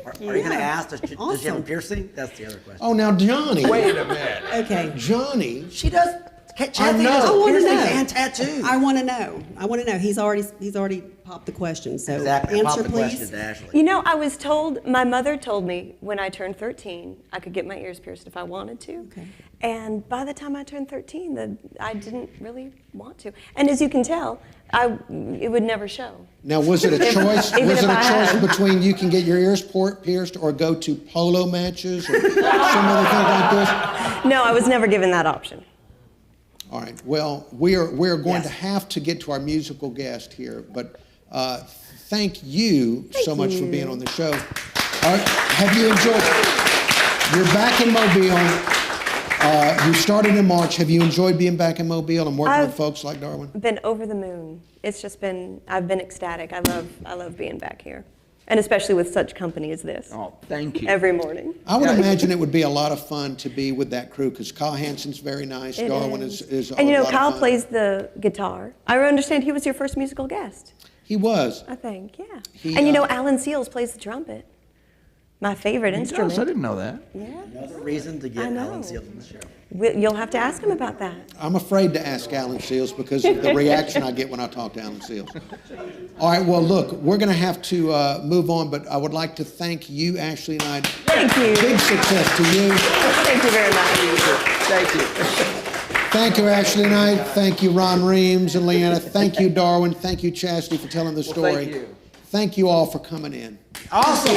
Are you going to ask, does she have a Awesome. piercing? That's the other question. Oh, now Johnny. Wait a minute. Okay. Johnny. She does. Chastity know. does I want to piercings know. and tattoos. I want to know. I want to know. He's already popped the question. So Exactly. Pop answer, the please. question to Ashley. You know, I was told, my mother told me when I turned 13, I could get my ears pierced if I wanted to. Okay. And by the time I turned 13, I didn't really want to. And as you can tell, it would never show. Now, was it a choice? Even Was if it a I choice had. between you can get your ears pierced or go to polo matches or some other thing like this? No, I was never given that option. All right. Well, we're going Yes. to have to get to our musical guest here, but thank you so much for being on the show. All right, have you enjoyed? You're back in Mobile. You started in March. Have you enjoyed being back in Mobile and working with folks like Darwin? Been over the moon. It's just been, I've been ecstatic. I love being back here. And especially with such company as this. Oh, thank you. Every morning. I would imagine it would be a lot of fun to be with that crew because Kyle Hansen's very nice. It Darwin is And you a know, lot of Kyle fun. plays the guitar. I understand he was your first musical guest. He was. I think, yeah. He, And you know, Alan Seals plays the trumpet. My favorite instrument. I didn't know that. Yeah. Another reason to get I know. Alan Seals on the show. You'll have to ask him about that. I'm afraid to ask Alan Seals because of the reaction I get when I talk to Alan Seals. All right, well, look, we're going to have to move on, but I would like to thank you, Ashley Knight. Thank you. Big success to you. Thank you very much. Thank you. Thank you, Ashley Knight. Thank you, Ron Reams and Leanna. Thank you, Darwin. Thank you, Chastity, for telling the story. Thank you. Thank you all for coming in. Awesome.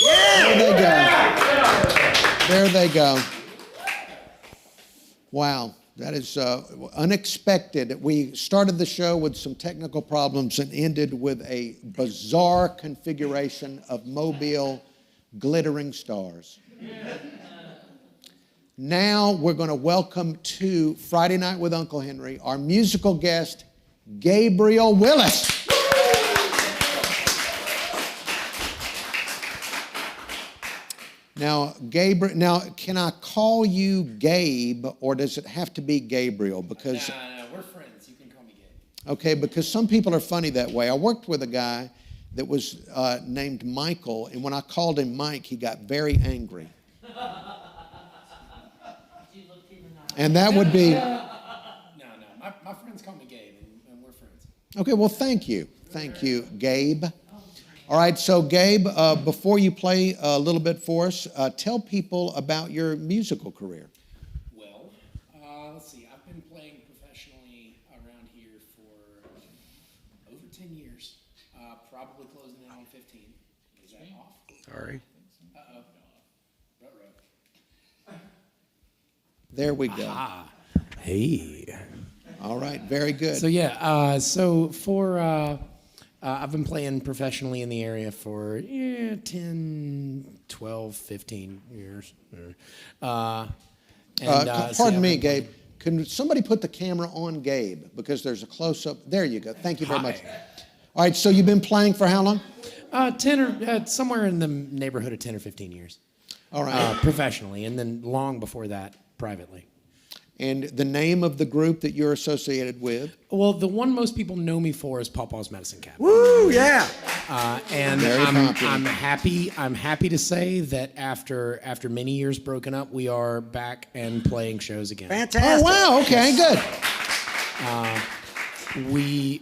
There they go. There they go. Wow, that is unexpected. We started the show with some technical problems and ended with a bizarre configuration of Mobile glittering stars. Now we're going to welcome to Friday Night with Uncle Henry our musical guest, Gabriel Willis. Now, Gabriel. Now, can I call you Gabe, or does it have to be Gabriel? Because No, we're friends. You can call me Gabe. okay, because some people are funny that way. I worked with a guy that was named Michael, and when I called him Mike, he got very angry. And that would be. No. My friends call me Gabe, and we're friends. Okay, well, thank you. Thank you, Gabe. All right, so Gabe, before you play a little bit for us, tell people about your musical career. Well, let's see. I've been playing professionally around here for over 10 years. Probably closing in on 15. Is that off? Sorry. Uh-oh. Ruh-roh. There we go. Ah. Hey. All right, very good. So I've been playing professionally in the area for 10, 12, 15 years. Pardon me, Gabe. Can somebody put the camera on Gabe? Because there's a close-up. There you go. Thank you very much. All right, so you've been playing for how long? 10 or somewhere in the neighborhood of 10 or 15 years. All right. Professionally, and then long before that, privately. And the name of the group that you're associated with? Well, the one most people know me for is Pawpaw's Medicine Cabinet. Woo, yeah. And Very popular. I'm happy to say that after many years broken up, we are back and playing shows again. Fantastic. Oh, wow, okay, good.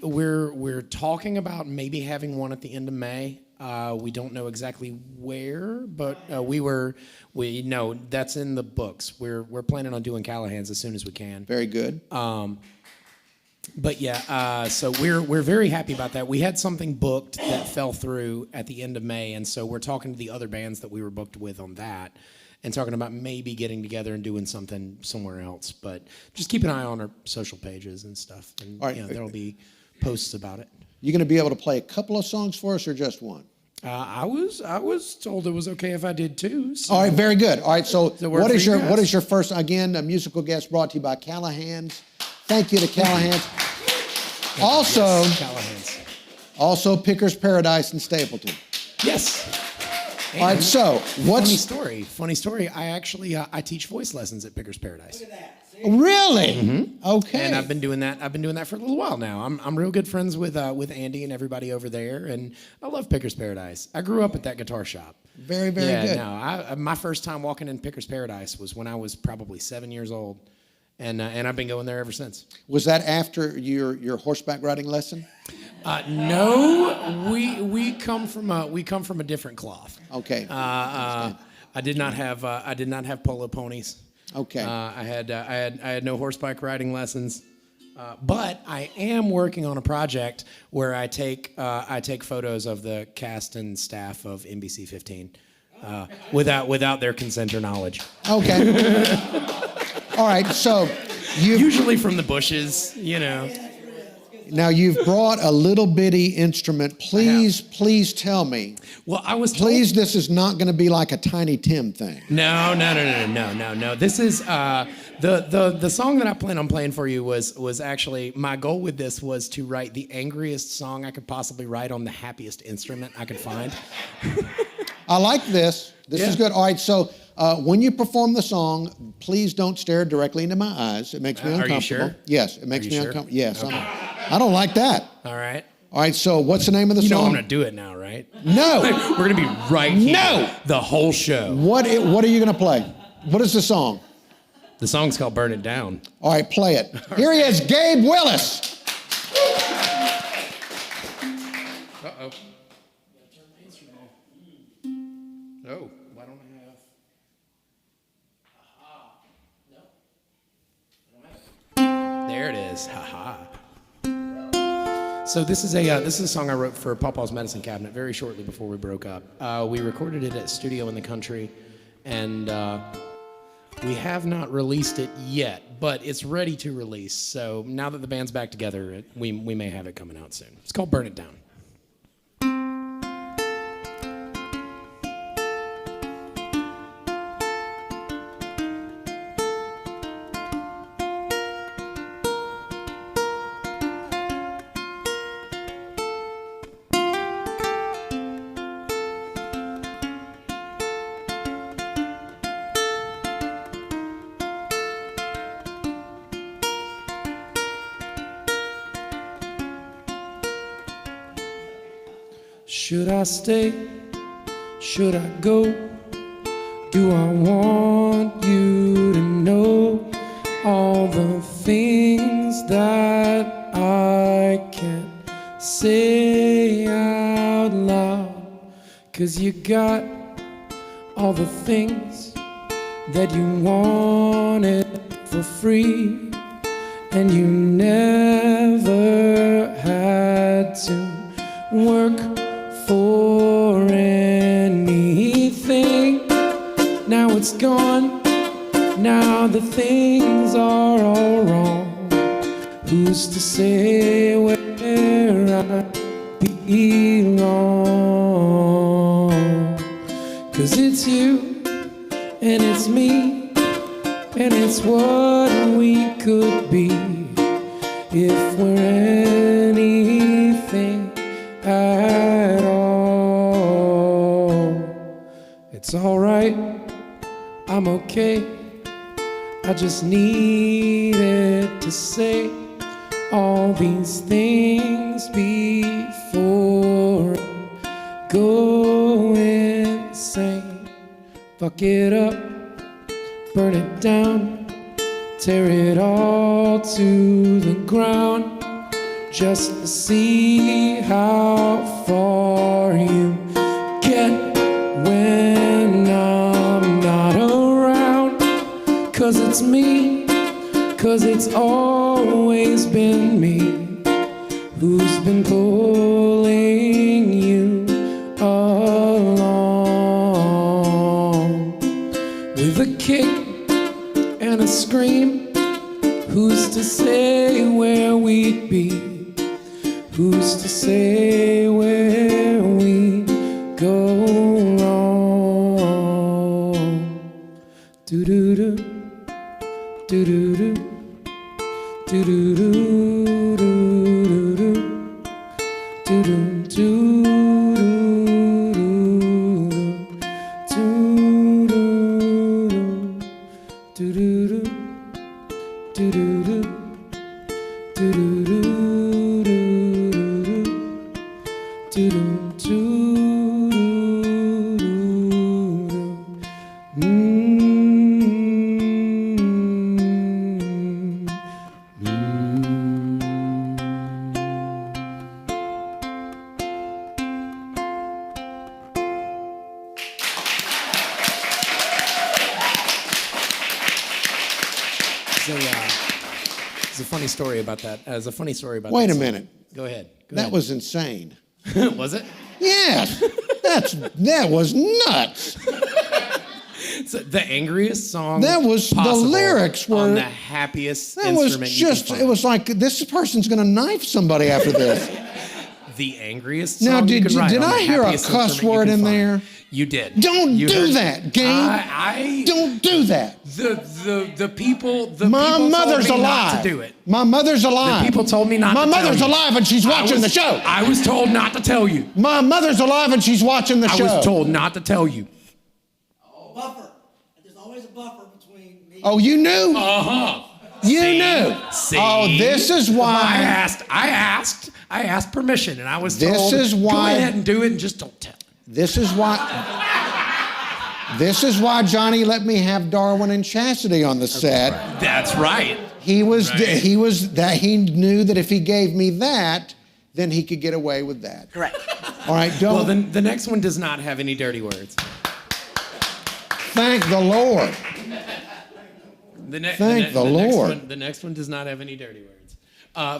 We're talking about maybe having one at the end of May. We don't know exactly where, but we know that's in the books. We're planning on doing Callahan's as soon as we can. Very good. But yeah, so we're very happy about that. We had something booked that fell through at the end of May, and so we're talking to the other bands that we were booked with on that, and talking about maybe getting together and doing something somewhere else. But just keep an eye on our social pages and stuff, and All right. there'll be posts about it. You going to be able to play a couple of songs for us or just one? I was told it was okay if I did two. So. All right, very good. All right, so So we're what for is you your guys. what is your first, again, a musical guest brought to you by Callahan's. Thank you to Callahan's. Also, Yes, Callahan's. also Pickers Paradise in Stapleton. Yes. All right, so Funny story. I actually I teach voice lessons at Pickers Paradise. Really? Mm-hmm. Okay. And I've been doing that for a little while now. I'm real good friends with Andy and everybody over there, and I love Pickers Paradise. I grew up at that guitar shop. Very, very good. No, my first time walking in Pickers Paradise was when I was probably 7 years old, and I've been going there ever since. Was that after your horseback riding lesson? No, we come from a different cloth. Okay. I did not have polo ponies. Okay. I had no horseback riding lessons, but I am working on a project where I take photos of the cast and staff of NBC 15 without their consent or knowledge. Okay. All right. So usually from the bushes, Now you've brought a little bitty instrument. Please tell me. Well, I was Please, this is not going to be like a Tiny Tim thing. No. This is the song that I plan on playing for you was actually my goal with this was to write the angriest song I could possibly write on the happiest instrument I could find. I like this. This is good. All right. So when you perform the song, please don't stare directly into my eyes. It makes me uncomfortable. Are you sure? Yes, it makes Are me you sure? uncomfortable. Yes, Okay. I don't like that. All right. All right. So what's the name of the You song? know I'm gonna do it now, right? No. We're gonna be right here. No. The whole show. What are you going to play? What is the song? The song's called "Burn It Down." All right, play it. Here he is, Gabe Willis. Uh-oh. Oh, why don't I have... There it is. Ha-ha. So this is a song I wrote for Pawpaw's Medicine Cabinet very shortly before we broke up. We recorded it at a studio in the country, and we have not released it yet, but it's ready to release. So now that the band's back together, we may have it coming out soon. It's called "Burn It Down." Should I stay? Should I go? Do I want you to know all the things that I can't say out loud? 'Cause you got all the things that you wanted for free, and you never had to work for anything. Now it's gone, now the things are all wrong. Who's to say where I belong? 'Cause it's you and it's me, and it's what we could be if we're anything at all. It's alright, I'm okay. I just needed to say all these things before I go insane. Fuck it up, burn it down, tear it all to the ground, just to see how far you get when I'm not around. 'Cause it's me, 'cause it's always been me who's been pulling you along. With a kick and a scream, who's to say where we'd be? Who's to say where we go wrong? Do-do-do, do-do-do, do-do-do, do-do-do, do-do-do. There's a funny story about that. There's a funny story about Wait that a song. minute. Go ahead. Go That ahead. was insane. Was it? Yes. That was nuts. It's the angriest song. That was the possible lyrics were on the happiest That was instrument you can just. find. It was like this person's going to knife somebody after this. The angriest song Now, you did could write on I the hear a happiest cuss instrument you word can in find. there? You did. Don't You do heard- that, Gabe. Don't do that. The people. My people mother's told me alive. not to do it. My mother's alive. The people told me not My to tell mother's you. alive and she's watching the show. I was told not to tell you. My mother's alive and she's watching the show. I was told not to tell you. Buffer. There's always a buffer between me. Oh, you knew? Uh-huh. You See? knew. See? Oh, this is why. I asked permission, and I was This told, is why- go ahead and do it, and just don't tell. This is why. This is why Johnny let me have Darwin and Chastity on the set. That's right. He was. Right. He was. That he knew that if he gave me that, then he could get away with that. Correct. All right. Don't. Well, the next one does not have any dirty words. Thank the Lord. Thank the Lord. The next one does not have any dirty words.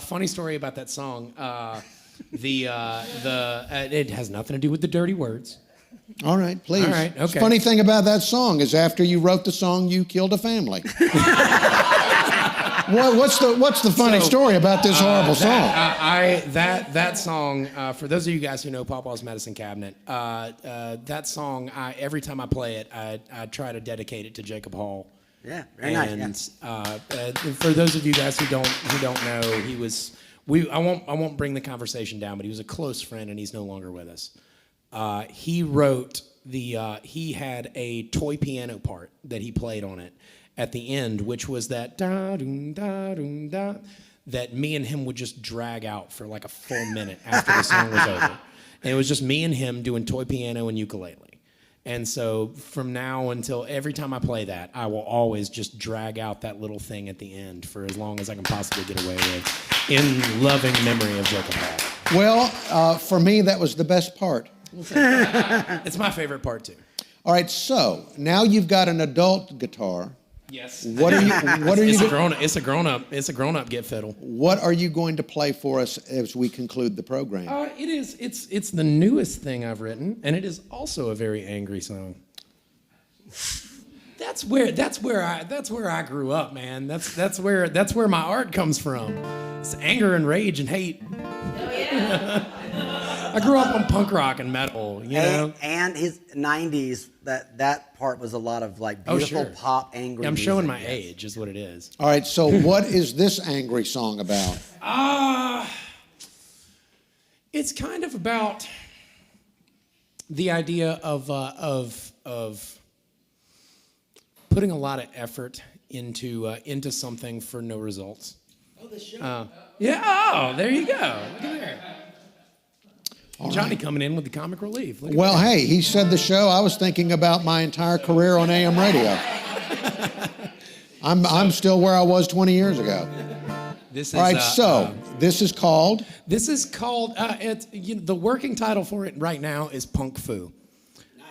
Funny story about that song. It has nothing to do with the dirty words. All right, please. All right, The okay. funny thing about that song is after you wrote the song, you killed a family. What's the funny story about this horrible song? That song, for those of you guys who know Pawpaw's Medicine Cabinet, that song, every time I play it, I try to dedicate it to Jacob Hall. Yeah, very nice. And for those of you guys who don't know, he was. I won't bring the conversation down, but he was a close friend, and he's no longer with us. He wrote he had a toy piano part that he played on it at the end, which was that da doom da doom da that me and him would just drag out for like a full minute after the song was over. And it was just me and him doing toy piano and ukulele. And so from now until every time I play that, I will always just drag out that little thing at the end for as long as I can possibly get away with, in loving memory of Jacob Hall. Well, for me, that was the best part. It's my favorite part too. All right, so now you've got an adult guitar. Yes. What are you? It's a grown up get fiddle. What are you going to play for us as we conclude the program? It is. It's the newest thing I've written, and it is also a very angry song. That's where I grew up, man. That's where my art comes from. It's anger and rage and hate. Oh yeah. I grew up on punk rock and metal, you know. And his 90s, that part was a lot of like beautiful pop, angry I'm music, showing my yes. age, is what it is. All right, so what is this angry song about? It's kind of about the idea of putting a lot of effort into something for no results. Oh, the show. Yeah. Oh, there you go. Look at there. Johnny coming in with the comic relief. Well, hey, he said the show. I was thinking about my entire career on AM radio. I'm still where I was 20 years ago. This is, all right, so this is called? This is called, the working title for it right now is Punk Fu.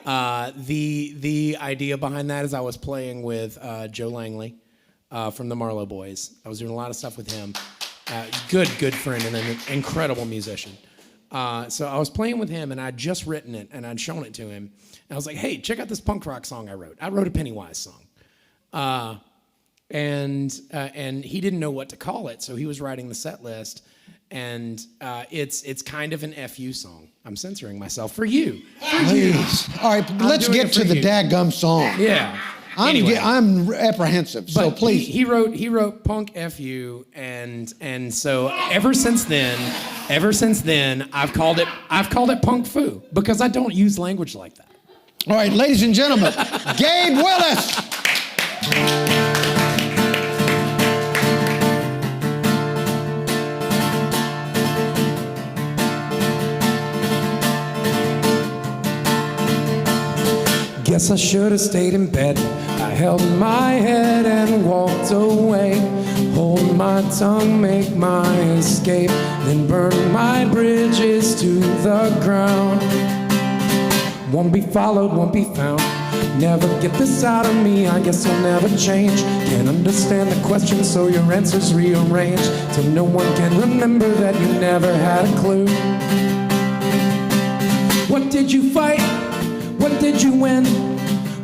The idea behind that is I was playing with Joe Langley from the Marlowe Boys. I was doing a lot of stuff with him. Good friend and an incredible musician. So I was playing with him, and I'd just written it, and I'd shown it to him. And I was like, hey, check out this punk rock song I wrote. I wrote a Pennywise song. And he didn't know what to call it, so he was writing the set list. And it's kind of an FU song. I'm censoring myself for you. Please. All right, let's get to the dadgum song. Yeah. Anyway, I'm apprehensive, so but please. He wrote Punk FU, and so ever since then, I've called it Punk Fu because I don't use language like that. All right, ladies and gentlemen, Gabe Willis. Guess I should have stayed in bed. I held my head and walked away. Hold my tongue, make my escape, then burn my bridges to the ground. Won't be followed, won't be found. Never get this out of me, I guess I'll never change. Can't understand the question, so your answers rearrange till no one can remember that you never had a clue. What did you fight? What did you win?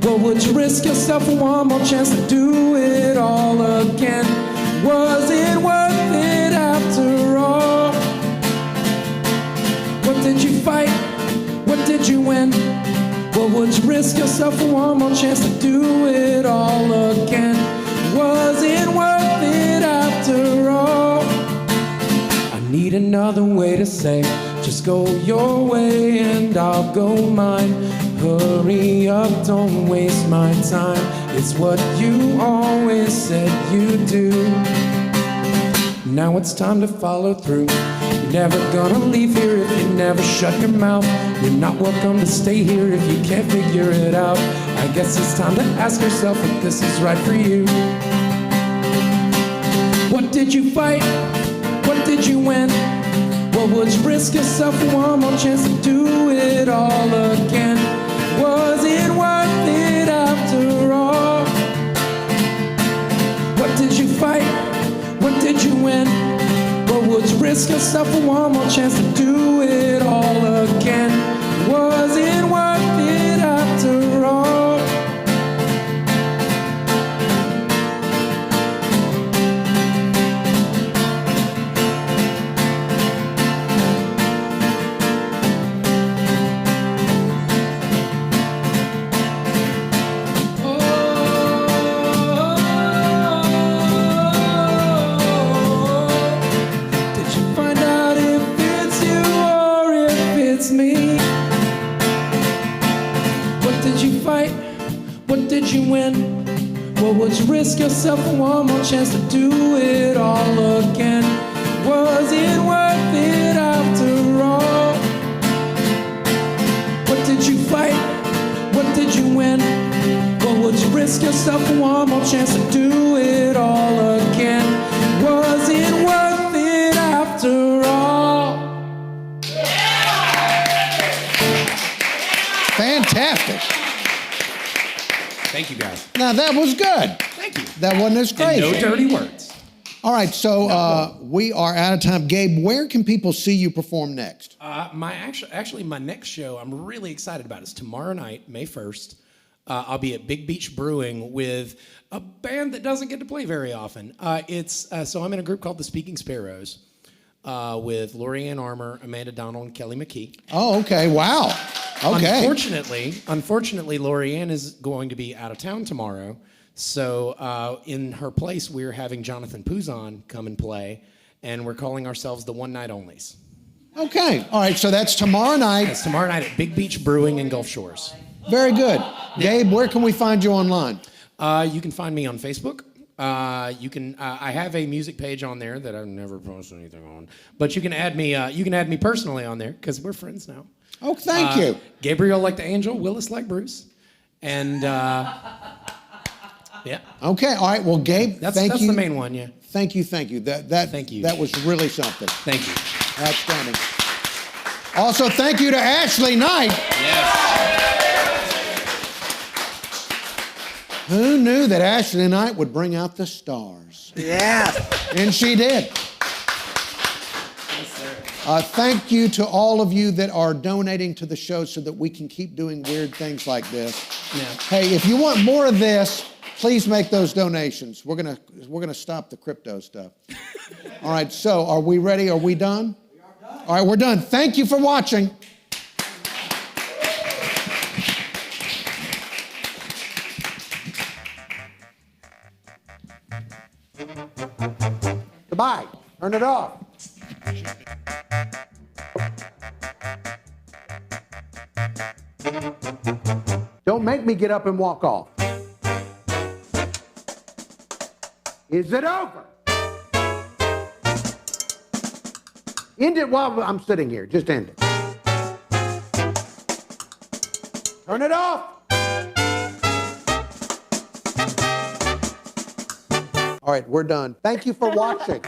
What would you risk yourself for one more chance to do it all again? Was it worth it after all? What did you fight? What did you win? What would you risk yourself for one more chance to do it all again? Was it worth it after all? I need another way to say, just go your way and I'll go mine. Hurry up, don't waste my time. It's what you always said you'd do. Now it's time to follow through. You're never gonna leave here if you never shut your mouth. You're not welcome to stay here if you can't figure it out. I guess it's time to ask yourself if this is right for you. What did you fight? What did you win? What would you risk yourself for one more chance to do it all again? Was it worth it after all? What did you fight? What did you win? What would you risk yourself for one more chance to do it all again? Was it worth it after all? What did you win? What would you risk yourself for one more chance to do it all again? Was it worth it after all? yourself one more chance to do it all again. Was it worth it after all? Fantastic. Thank you, guys. Now, that was good. Thank you. That wasn't as crazy. And no dirty words. All right, so we are out of time. Gabe, where can people see you perform next? My next show I'm really excited about is tomorrow night, May 1st. I'll be at Big Beach Brewing with a band that doesn't get to play very often. So I'm in a group called the Speaking Sparrows with Lorianne Armour, Amanda Donald, and Kelly McKee. Oh, okay. Wow. Okay. Unfortunately, Lorianne is going to be out of town tomorrow. So in her place, we're having Jonathan Puzon come and play, and we're calling ourselves the One Night Onlys. Okay. All right, so that's tomorrow night. That's tomorrow night at Big Beach Brewing in Gulf Shores. Very good. Gabe, where can we find you online? You can find me on Facebook. I have a music page on there that I've never posted anything on, but you can add me. You can add me personally on there because we're friends now. Oh, thank you. Gabriel like the angel, Willis like Bruce, and yeah. Okay. All right. Well, Gabe, that's you. the main one. Yeah. Thank you. Thank you. Thank you. That was really something. Thank you. Outstanding. Also, thank you to Ashley Knight. Yes. Who knew that Ashley Knight would bring out the stars? Yeah. And she did. Thank you to all of you that are donating to the show so that we can keep doing weird things like this. Yeah. Hey, if you want more of this, please make those donations. We're gonna stop the crypto stuff. All right, so are we ready? Are we done? We are done. All right, we're done. Thank you for watching. Goodbye. Turn it off. Don't make me get up and walk off. Is it over? End it while I'm sitting here. Just end it. Turn it off. All right, we're done. Thank you for watching.